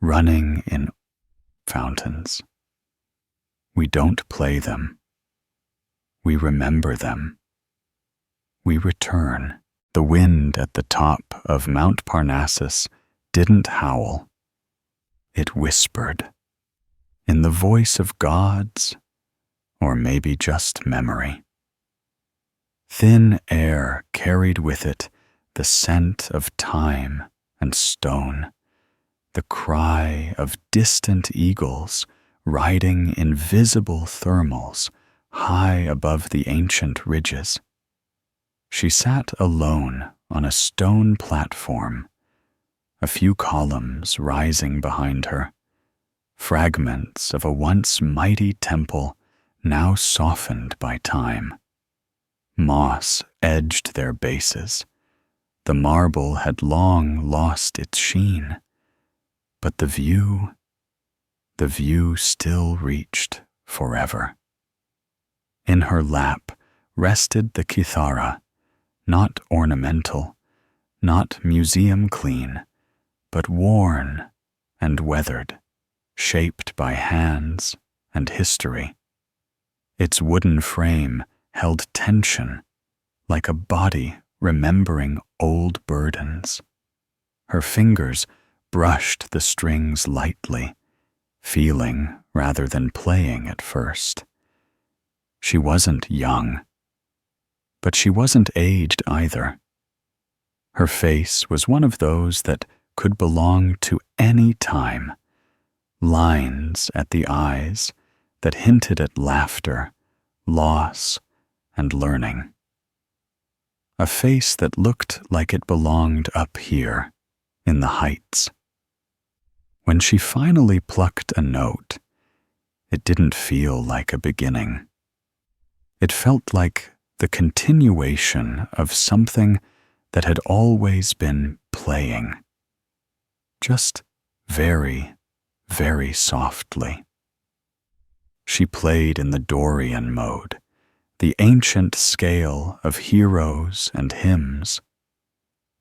Speaker 1: running in fountains. We don't play them. We remember them. We return. The wind at the top of Mount Parnassus didn't howl. It whispered, in the voice of gods, or maybe just memory. Thin air carried with it the scent of thyme and stone, the cry of distant eagles riding invisible thermals high above the ancient ridges. She sat alone on a stone platform, a few columns rising behind her, fragments of a once mighty temple now softened by time. Moss edged their bases. The marble had long lost its sheen, but the view still reached forever. In her lap rested the kithara, not ornamental, not museum clean, but worn and weathered, shaped by hands and history. Its wooden frame held tension, like a body remembering old burdens. Her fingers brushed the strings lightly, feeling rather than playing at first. She wasn't young, but she wasn't aged either. Her face was one of those that could belong to any time, lines at the eyes that hinted at laughter, loss, and learning. A face that looked like it belonged up here, in the heights. When she finally plucked a note, it didn't feel like a beginning. It felt like the continuation of something that had always been playing, just very, very softly. She played in the Dorian mode, the ancient scale of heroes and hymns.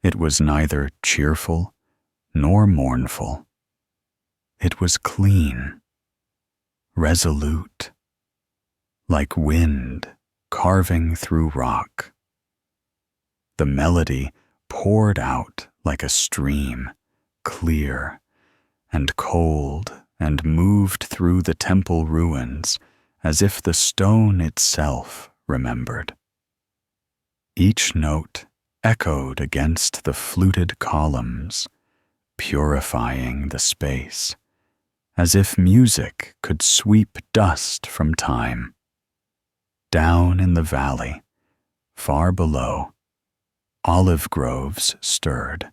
Speaker 1: It was neither cheerful nor mournful. It was clean, resolute, like wind carving through rock. The melody poured out like a stream, clear and cold, and moved through the temple ruins as if the stone itself remembered. Each note echoed against the fluted columns, purifying the space, as if music could sweep dust from time. Down in the valley, far below, olive groves stirred.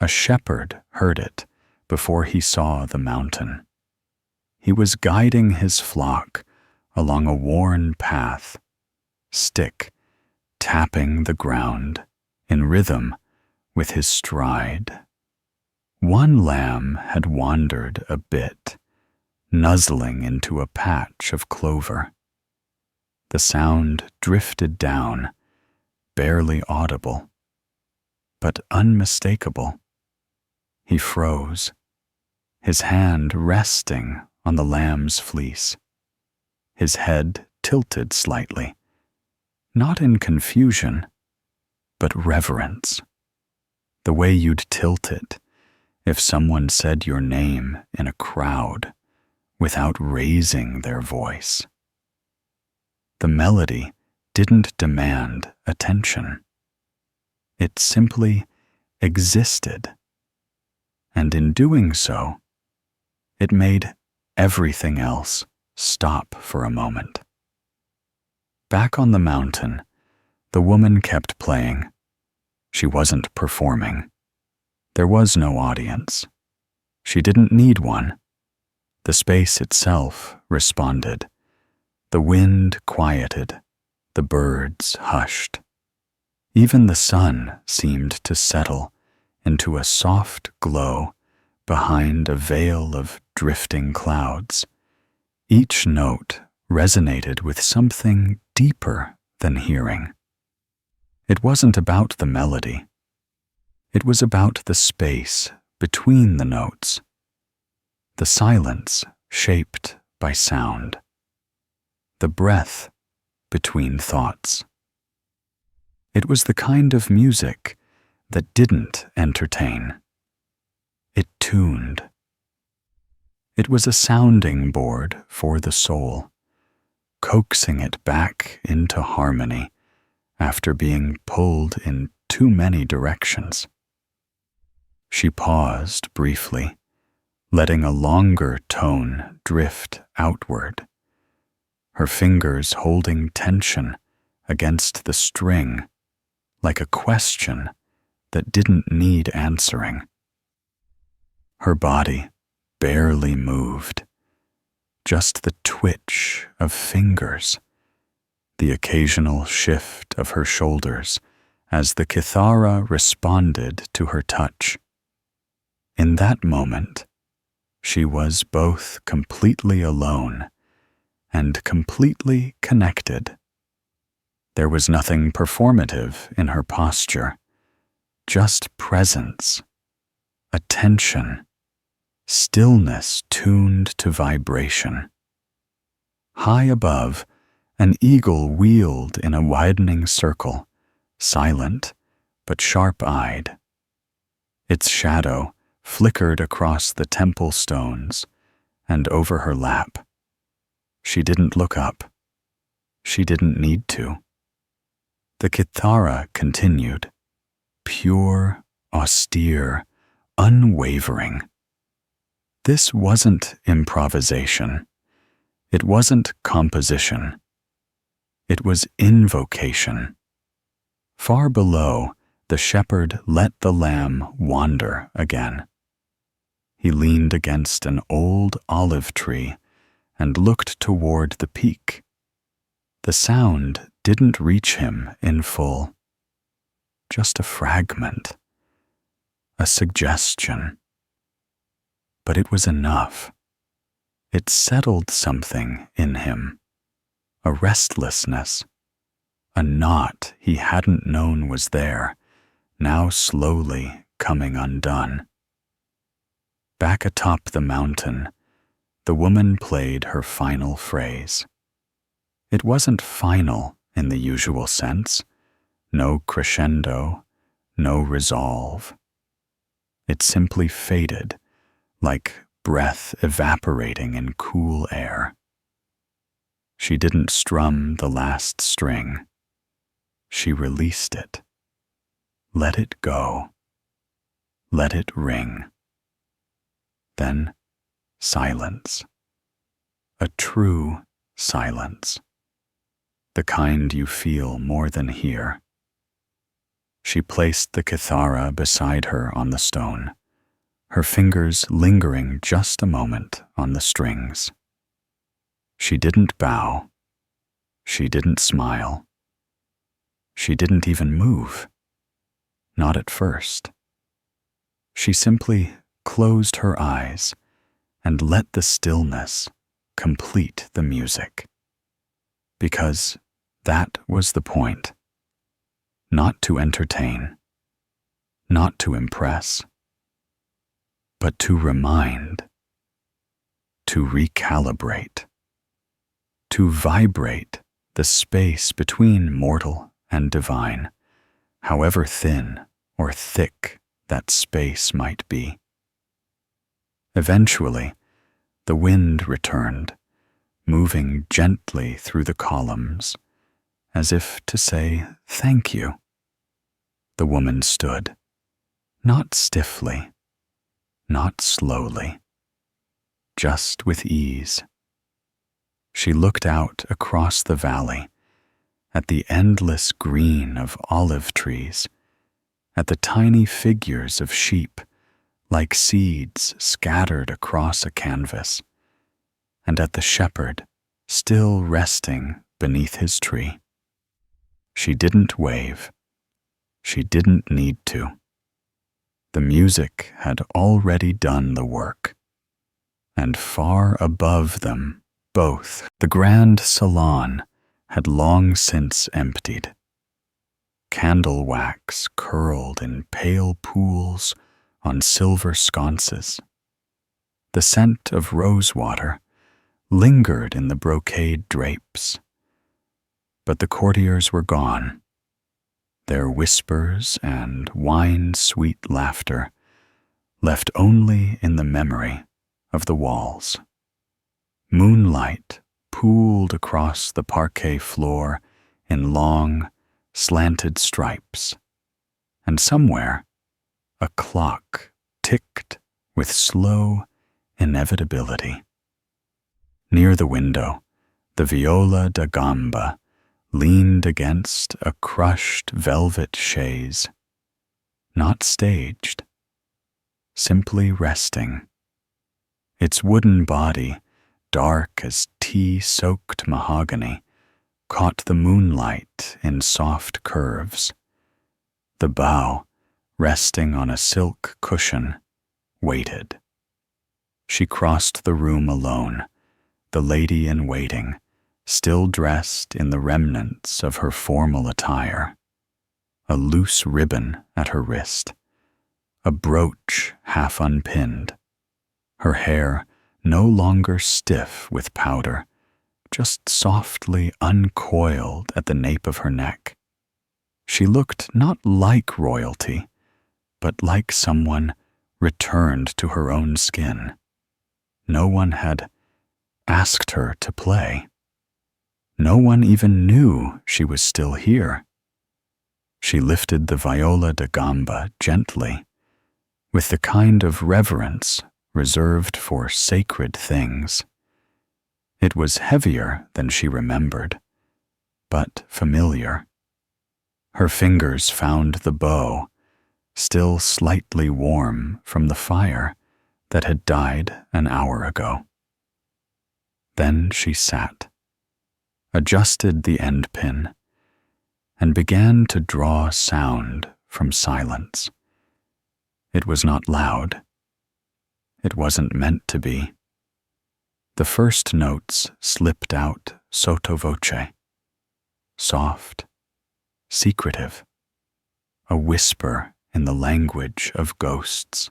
Speaker 1: A shepherd heard it before he saw the mountain. He was guiding his flock along a worn path, stick tapping the ground in rhythm with his stride. One lamb had wandered a bit, nuzzling into a patch of clover. The sound drifted down, barely audible, but unmistakable. He froze, his hand resting on the lamb's fleece, his head tilted slightly, not in confusion, but reverence, the way you'd tilt it if someone said your name in a crowd without raising their voice. The melody didn't demand attention. It simply existed, and in doing so, it made everything else stop for a moment. Back on the mountain, the woman kept playing. She wasn't performing, There was no audience. She didn't need one. The space itself responded. The wind quieted. The birds hushed. Even the sun seemed to settle into a soft glow behind a veil of drifting clouds. Each note resonated with something deeper than hearing. It wasn't about the melody. It was about the space between the notes, the silence shaped by sound, the breath between thoughts. It was the kind of music that didn't entertain. It tuned. It was a sounding board for the soul, coaxing it back into harmony after being pulled in too many directions. She paused briefly, letting a longer tone drift outward, her fingers holding tension against the string like a question that didn't need answering. Her body barely moved, just the twitch of fingers, the occasional shift of her shoulders as the kithara responded to her touch. In that moment, she was both completely alone and completely connected. There was nothing performative in her posture, just presence, attention, stillness tuned to vibration. High above, an eagle wheeled in a widening circle, silent but sharp-eyed. Its shadow flickered across the temple stones and over her lap. She didn't look up. She didn't need to. The kithara continued, pure, austere, unwavering. This wasn't improvisation. It wasn't composition. It was invocation. Far below, the shepherd let the lamb wander again. He leaned against an old olive tree and looked toward the peak. The sound didn't reach him in full. Just a fragment, a suggestion. But it was enough. It settled something in him, a restlessness, a knot he hadn't known was there, now slowly coming undone. Back atop the mountain, the woman played her final phrase. It wasn't final in the usual sense, no crescendo, no resolve. It simply faded, like breath evaporating in cool air. She didn't strum the last string. She released it. Let it go. Let it ring. Then silence. A true silence. The kind you feel more than hear. She placed the kithara beside her on the stone, her fingers lingering just a moment on the strings. She didn't bow. She didn't smile. She didn't even move. Not at first. She simply closed her eyes and let the stillness complete the music. Because that was the point. Not to entertain, not to impress, but to remind, to recalibrate, to vibrate the space between mortal and divine, however thin or thick that space might be. Eventually, the wind returned, moving gently through the columns, as if to say thank you. The woman stood, not stiffly, not slowly, just with ease. She looked out across the valley at the endless green of olive trees at the tiny figures of sheep like seeds scattered across a canvas, and at the shepherd still resting beneath his tree. She didn't wave. She didn't need to. The music had already done the work. And far above them both, the grand salon had long since emptied. Candle wax curled in pale pools on silver sconces. The scent of rosewater lingered in the brocade drapes. But the courtiers were gone. Their whispers and wine-sweet laughter left only in the memory of the walls. Moonlight pooled across the parquet floor in long, slanted stripes, and somewhere a clock ticked with slow inevitability. Near the window, the viola da gamba leaned against a crushed velvet chaise, not staged, simply resting. Its wooden body, dark as tea-soaked mahogany, caught the moonlight in soft curves. The bow, resting on a silk cushion, waited. She crossed the room alone, the lady in waiting, still dressed in the remnants of her formal attire, a loose ribbon at her wrist, a brooch half unpinned, her hair no longer stiff with powder, just softly uncoiled at the nape of her neck. She looked not like royalty, but like someone returned to her own skin. No one had asked her to play. No one even knew she was still here. She lifted the viola da gamba gently, with the kind of reverence reserved for sacred things. It was heavier than she remembered, but familiar. Her fingers found the bow, still slightly warm from the fire that had died an hour ago. Then she sat, adjusted the end pin, and began to draw sound from silence. It was not loud. It wasn't meant to be. The first notes slipped out sotto voce, soft, secretive, a whisper in the language of ghosts.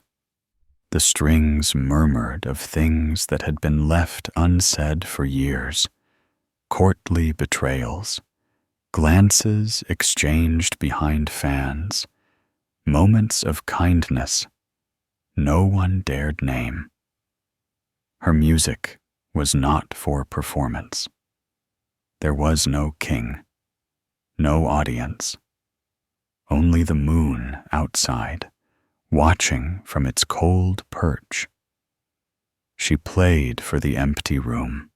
Speaker 1: The strings murmured of things that had been left unsaid for years, courtly betrayals, glances exchanged behind fans, moments of kindness no one dared name. Her music was not for performance. There was no king, no audience, only the moon outside, watching from its cold perch. She played for the empty room,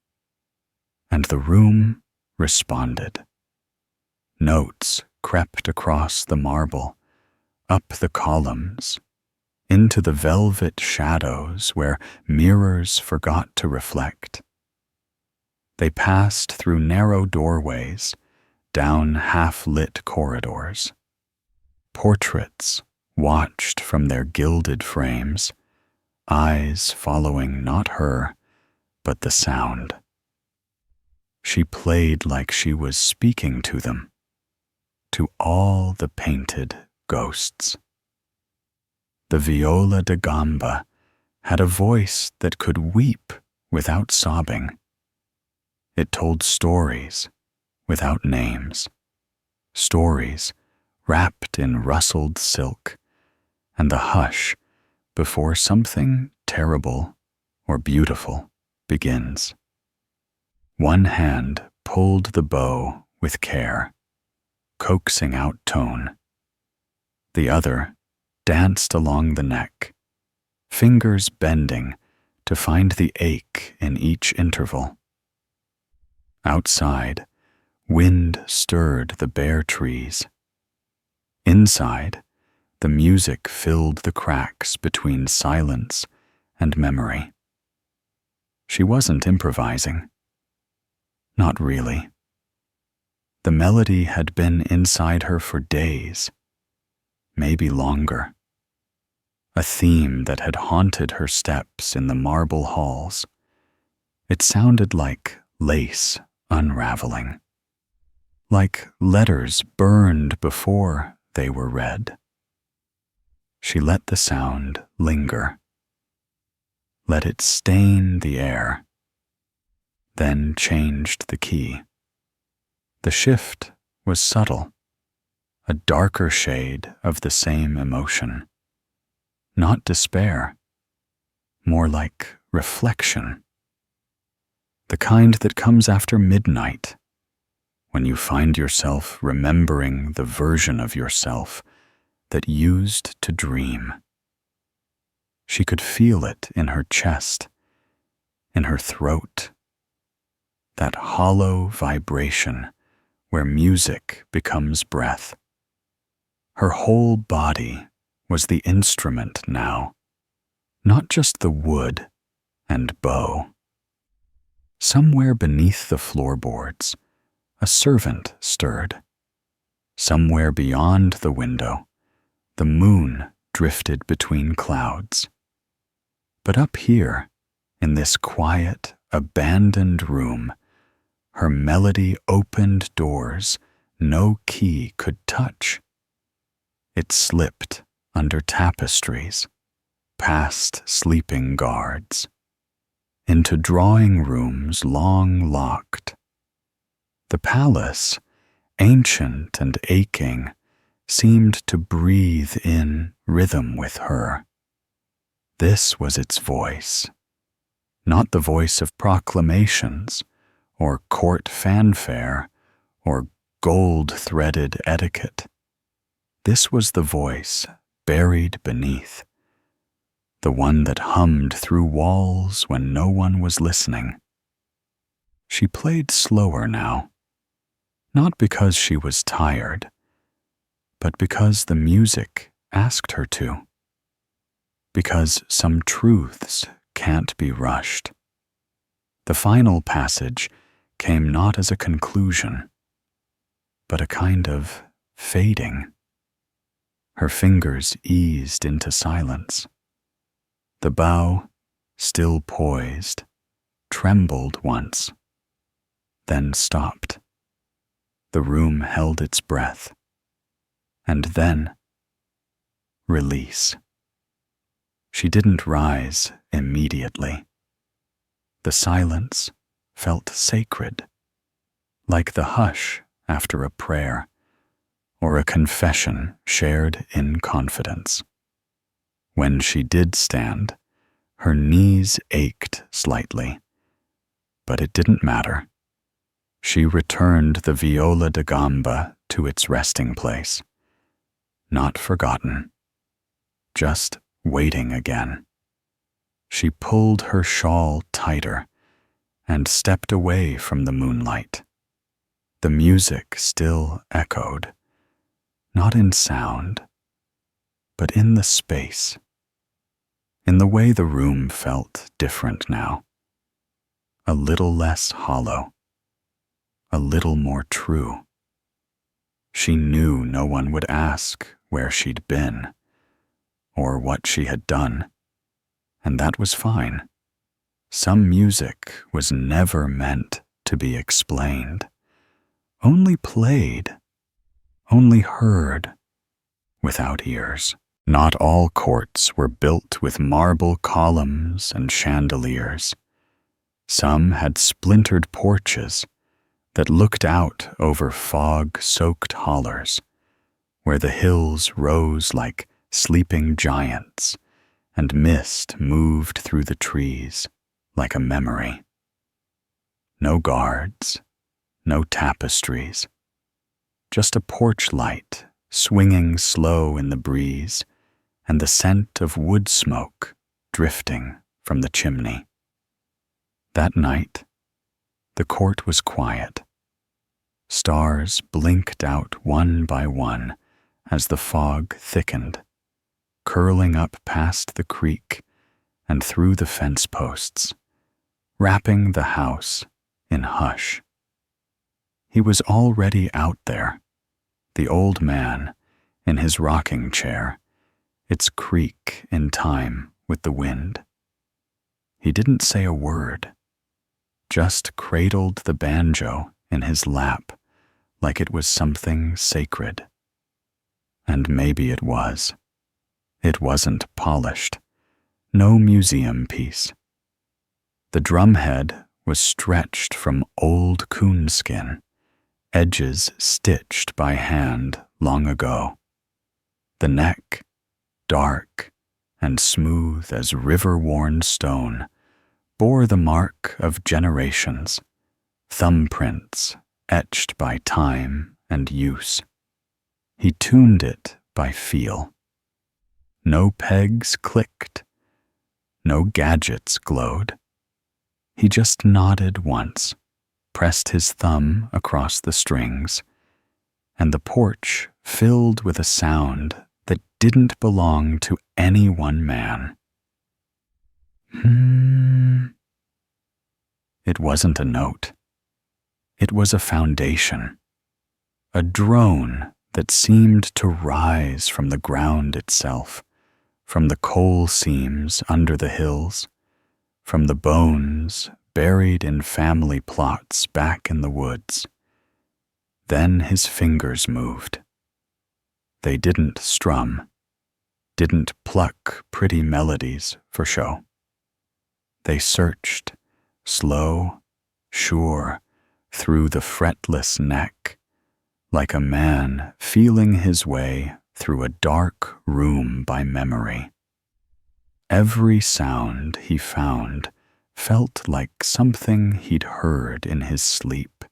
Speaker 1: and the room responded. Notes crept across the marble, up the columns, into the velvet shadows where mirrors forgot to reflect. They passed through narrow doorways, down half-lit corridors. Portraits watched from their gilded frames, eyes following not her, but the sound. She played like she was speaking to them, to all the painted ghosts. The viola da gamba had a voice that could weep without sobbing. It told stories without names, stories wrapped in rustled silk, and the hush before something terrible or beautiful begins. One hand pulled the bow with care, coaxing out tone. The other danced along the neck, fingers bending to find the ache in each interval. Outside, wind stirred the bare trees. Inside, The music filled the cracks between silence and memory. She wasn't improvising. Not really. The melody had been inside her for days, maybe longer. A theme that had haunted her steps in the marble halls. It sounded like lace unraveling, like letters burned before they were read. She let the sound linger, let it stain the air, then changed the key. The shift was subtle, a darker shade of the same emotion. Not despair, more like reflection. The kind that comes after midnight, when you find yourself remembering the version of yourself that used to dream. She could feel it in her chest, in her throat, that hollow vibration where music becomes breath. Her whole body was the instrument now, not just the wood and bow. Somewhere beneath the floorboards, a servant stirred. Somewhere beyond the window, the moon drifted between clouds. But up here, in this quiet, abandoned room, her melody opened doors no key could touch. It slipped under tapestries, past sleeping guards, into drawing rooms long locked. The palace, ancient and aching, seemed to breathe in rhythm with her. This was its voice, not the voice of proclamations, or court fanfare, or gold-threaded etiquette. This was the voice buried beneath, the one that hummed through walls when no one was listening. She played slower now, not because she was tired, but because the music asked her to, because some truths can't be rushed. The final passage came not as a conclusion, but a kind of fading. Her fingers eased into silence. The bow, still poised, trembled once, then stopped. The room held its breath, and then release. She didn't rise immediately. The silence felt sacred, like the hush after a prayer or a confession shared in confidence. When she did stand, her knees ached slightly, but it didn't matter. She returned the viola da gamba to its resting place, not forgotten, just waiting again. She pulled her shawl tighter and stepped away from the moonlight. The music still echoed, not in sound, but in the space, in the way the room felt different now, a little less hollow, a little more true. She knew no one would ask where she'd been or what she had done, and that was fine. Some music was never meant to be explained, only played, only heard, without ears. Not all courts were built with marble columns and chandeliers. Some had splintered porches that looked out over fog-soaked hollers, where the hills rose like sleeping giants, and mist moved through the trees like a memory. No guards, no tapestries, just a porch light swinging slow in the breeze and the scent of wood smoke drifting from the chimney. That night, the court was quiet. Stars blinked out one by one as the fog thickened. curling up past the creek and through the fence posts, wrapping the house in hush. He was already out there, the old man in his rocking chair, its creak in time with the wind. He didn't say a word, just cradled the banjo in his lap like it was something sacred. And maybe it was. It wasn't polished, no museum piece. The drumhead was stretched from old coonskin, edges stitched by hand long ago. The neck, dark and smooth as river-worn stone, bore the mark of generations, thumbprints etched by time and use. He tuned it by feel. No pegs clicked, no gadgets glowed. He just nodded once, pressed his thumb across the strings, and the porch filled with a sound that didn't belong to any one man. It wasn't a note. It was a foundation, a drone that seemed to rise from the ground itself, from the coal seams under the hills, from the bones buried in family plots back in the woods. Then his fingers moved. They didn't strum, didn't pluck pretty melodies for show. They searched, slow, sure, through the fretless neck, like a man feeling his way through a dark room by memory. Every sound he found felt like something he'd heard in his sleep,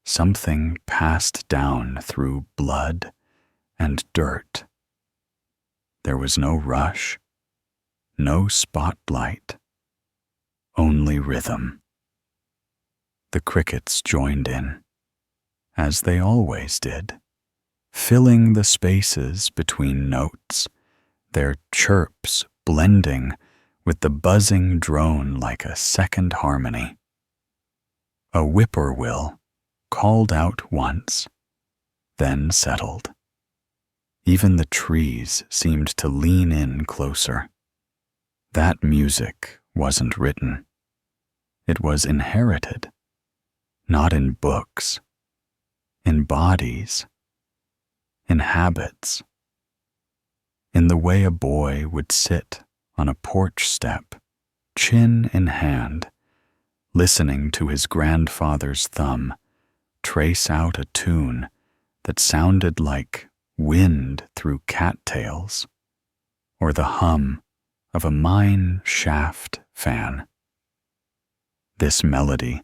Speaker 1: something passed down through blood and dirt. There was no rush, no spotlight, only rhythm. The crickets joined in, as they always did, filling the spaces between notes, their chirps blending with the buzzing drone like a second harmony. A whippoorwill called out once, then settled. Even the trees seemed to lean in closer. That music wasn't written. It was inherited, not in books, in bodies, in habits, in the way a boy would sit on a porch step, chin in hand, listening to his grandfather's thumb trace out a tune that sounded like wind through cattails, or the hum of a mine shaft fan. This melody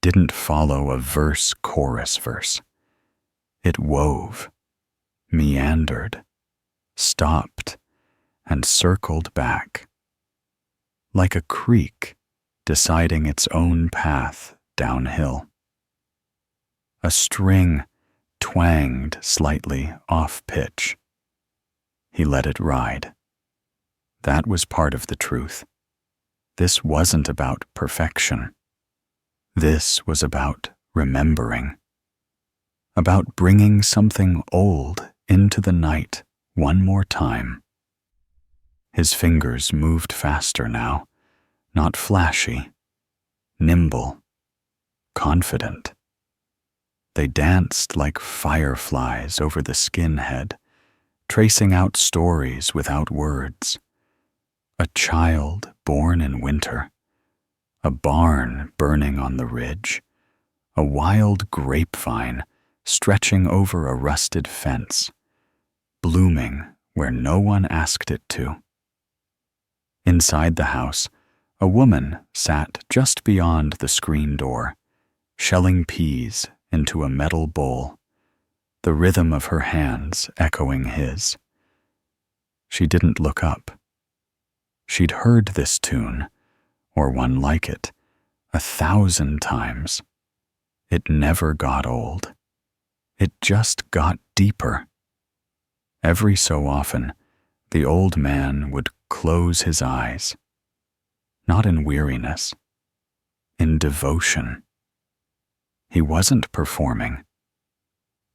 Speaker 1: didn't follow a verse-chorus verse. It wove, meandered, stopped, and circled back, like a creek deciding its own path downhill. A string twanged slightly off-pitch. He let it ride. That was part of the truth. This wasn't about perfection. This was about remembering, about bringing something old into the night one more time. His fingers moved faster now, not flashy, nimble, confident. They danced like fireflies over the skinhead, tracing out stories without words. A child born in winter, a barn burning on the ridge, a wild grapevine stretching over a rusted fence, blooming where no one asked it to. Inside the house, a woman sat just beyond the screen door, shelling peas into a metal bowl, the rhythm of her hands echoing his. She didn't look up. She'd heard this tune, or one like it, 1,000 times. It never got old. It just got deeper. Every so often, the old man would close his eyes, not in weariness, in devotion. He wasn't performing.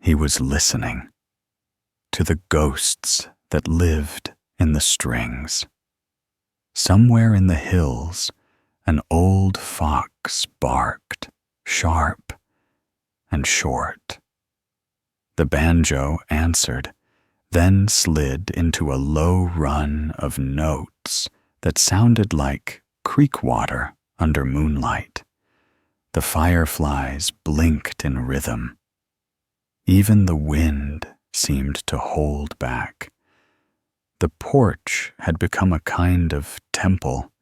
Speaker 1: He was listening to the ghosts that lived in the strings. Somewhere in the hills, an old fox barked, sharp and short. The banjo answered, then slid into a low run of notes that sounded like creek water under moonlight. The fireflies blinked in rhythm. Even the wind seemed to hold back. The porch had become a kind of temple,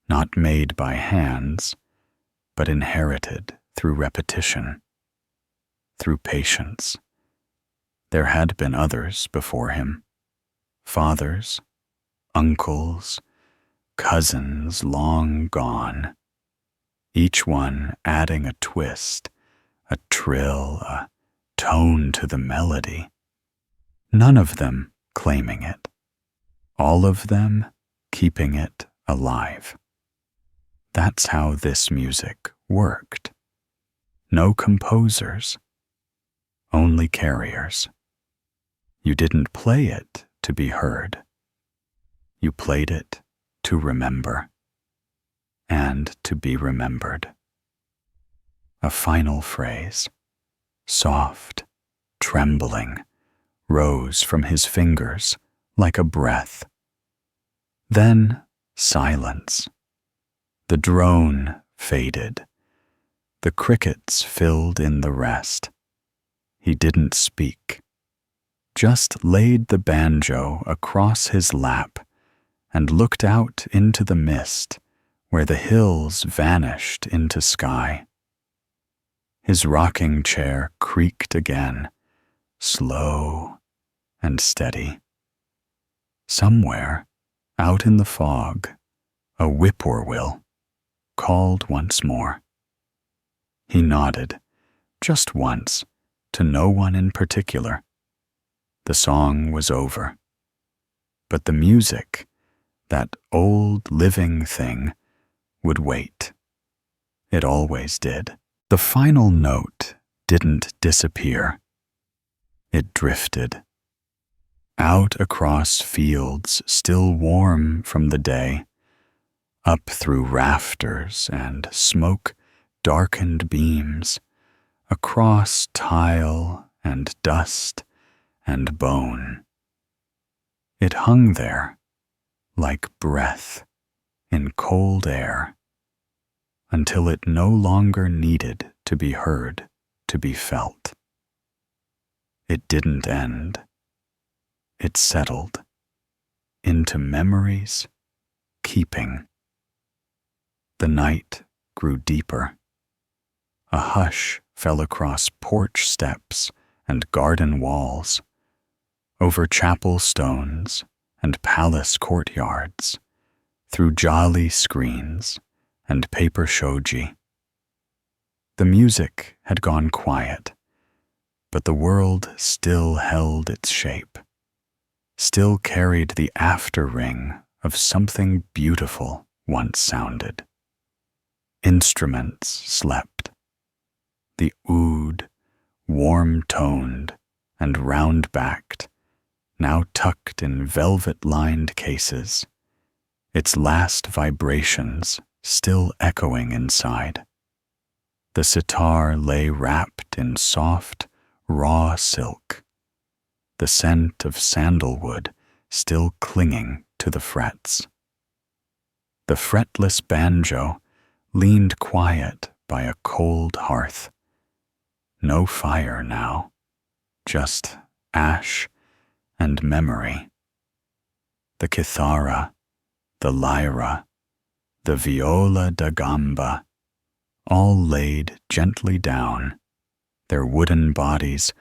Speaker 1: not made by hands, but inherited through repetition, through patience. There had been others before him, fathers, uncles, cousins long gone, each one adding a twist, a trill, a tone to the melody, none of them claiming it, all of them keeping it alive. That's how this music worked. No composers, only carriers. You didn't play it to be heard. You played it to remember, and to be remembered. A final phrase, soft, trembling, rose from his fingers like a breath. Then silence. The drone faded. The crickets filled in the rest. He didn't speak, just laid the banjo across his lap and looked out into the mist where the hills vanished into sky. His rocking chair creaked again, slow and steady. Somewhere, out in the fog, a whippoorwill called once more. He nodded, just once, to no one in particular. The song was over. But the music, that old living thing, would wait. It always did. The final note didn't disappear. It drifted. Out across fields still warm from the day, up through rafters and smoke-darkened beams, across tile and dust and bone. It hung there, like breath in cold air, until it no longer needed to be heard, to be felt. It didn't end. It settled into memories, keeping. The night grew deeper. A hush fell across porch steps and garden walls, over chapel stones and palace courtyards, through jolly screens and paper shoji. The music had gone quiet, but the world still held its shape, still carried the after-ring of something beautiful once sounded. Instruments slept. The oud, warm-toned and round-backed, now tucked in velvet-lined cases, its last vibrations still echoing inside. The sitar lay wrapped in soft, raw silk, the scent of sandalwood still clinging to the frets. The fretless banjo leaned quiet by a cold hearth. No fire now, just ash and memory. The kithara, the lyra, the viola da gamba, all laid gently down, their wooden bodies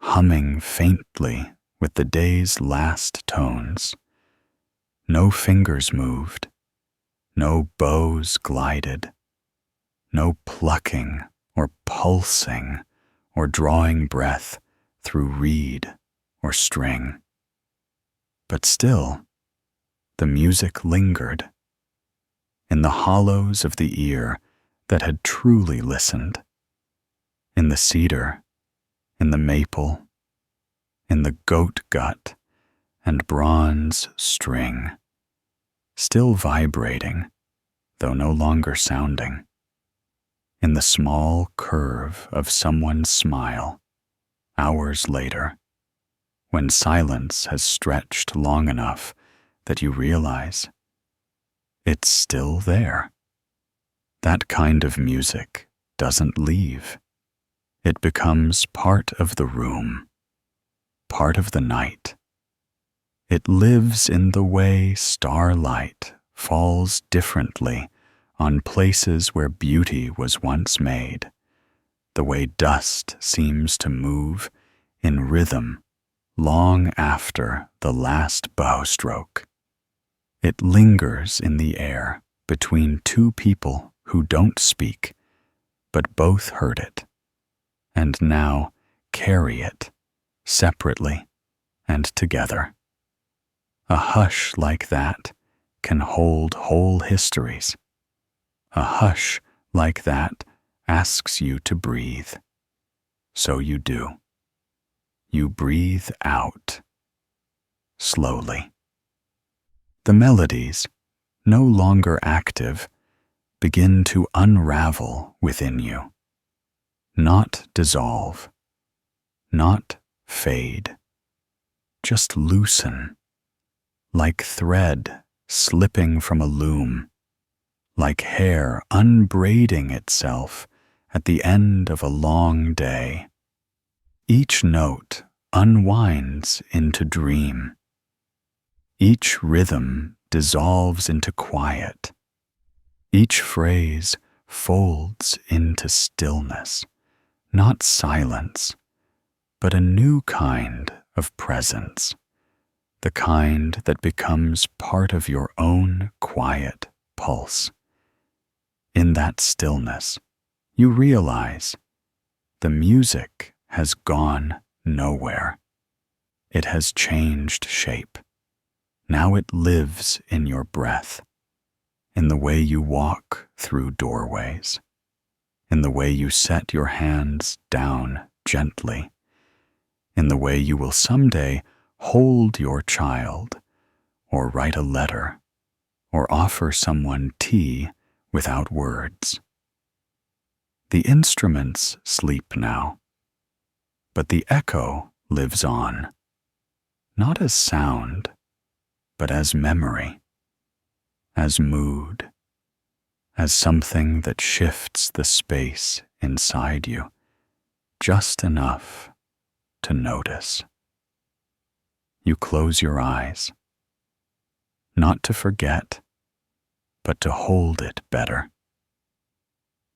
Speaker 1: humming faintly with the day's last tones. No fingers moved, no bows glided, no plucking or pulsing or drawing breath through reed or string. But still, the music lingered in the hollows of the ear that had truly listened, in the cedar, in the maple, in the goat gut and bronze string, still vibrating, though no longer sounding, in the small curve of someone's smile, hours later, when silence has stretched long enough that you realize it's still there. That kind of music doesn't leave. It becomes part of the room, part of the night. It lives in the way starlight falls differently on places where beauty was once made, the way dust seems to move in rhythm long after the last bow stroke. It lingers in the air between two people who don't speak, but both heard it, and now carry it separately and together. A hush like that can hold whole histories. A hush like that asks you to breathe. So you do. You breathe out, slowly. The melodies, no longer active, begin to unravel within you. Not dissolve, not fade, just loosen, like thread slipping from a loom, like hair unbraiding itself at the end of a long day. Each note unwinds into dream. Each rhythm dissolves into quiet. Each phrase folds into stillness, not silence, but a new kind of presence, the kind that becomes part of your own quiet pulse. In that stillness, you realize the music has gone nowhere. It has changed shape. Now it lives in your breath, in the way you walk through doorways, in the way you set your hands down gently, in the way you will someday hold your child, or write a letter, or offer someone tea without words. The instruments sleep now, but the echo lives on, not as sound, but as memory, as mood, as something that shifts the space inside you just enough to notice. You close your eyes, not to forget, but to hold it better.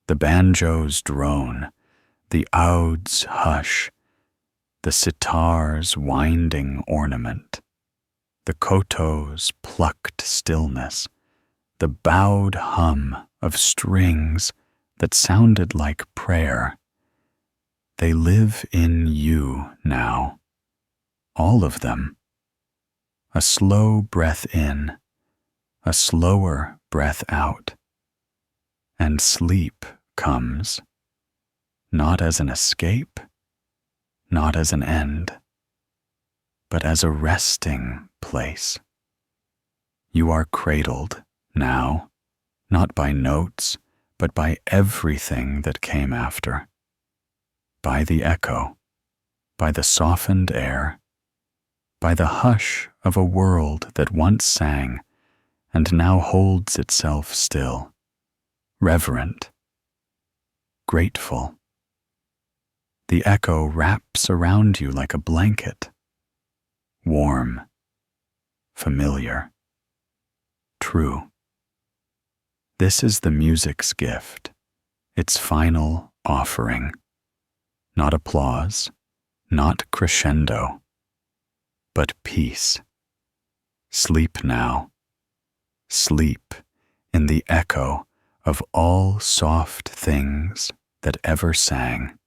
Speaker 1: The banjos drone, the ouds hush, the sitar's winding ornament, the koto's plucked stillness, the bowed hum of strings that sounded like prayer. They live in you now, all of them. A slow breath in, a slower breath out, and sleep comes, not as an escape, not as an end, but as a resting place. You are cradled now, not by notes, but by everything that came after, by the echo, by the softened air, by the hush of a world that once sang and now holds itself still, reverent, grateful. The echo wraps around you like a blanket, warm, familiar, true. This is the music's gift, its final offering. Not applause, not crescendo, but peace. Sleep now. Sleep in the echo of all soft things that ever sang.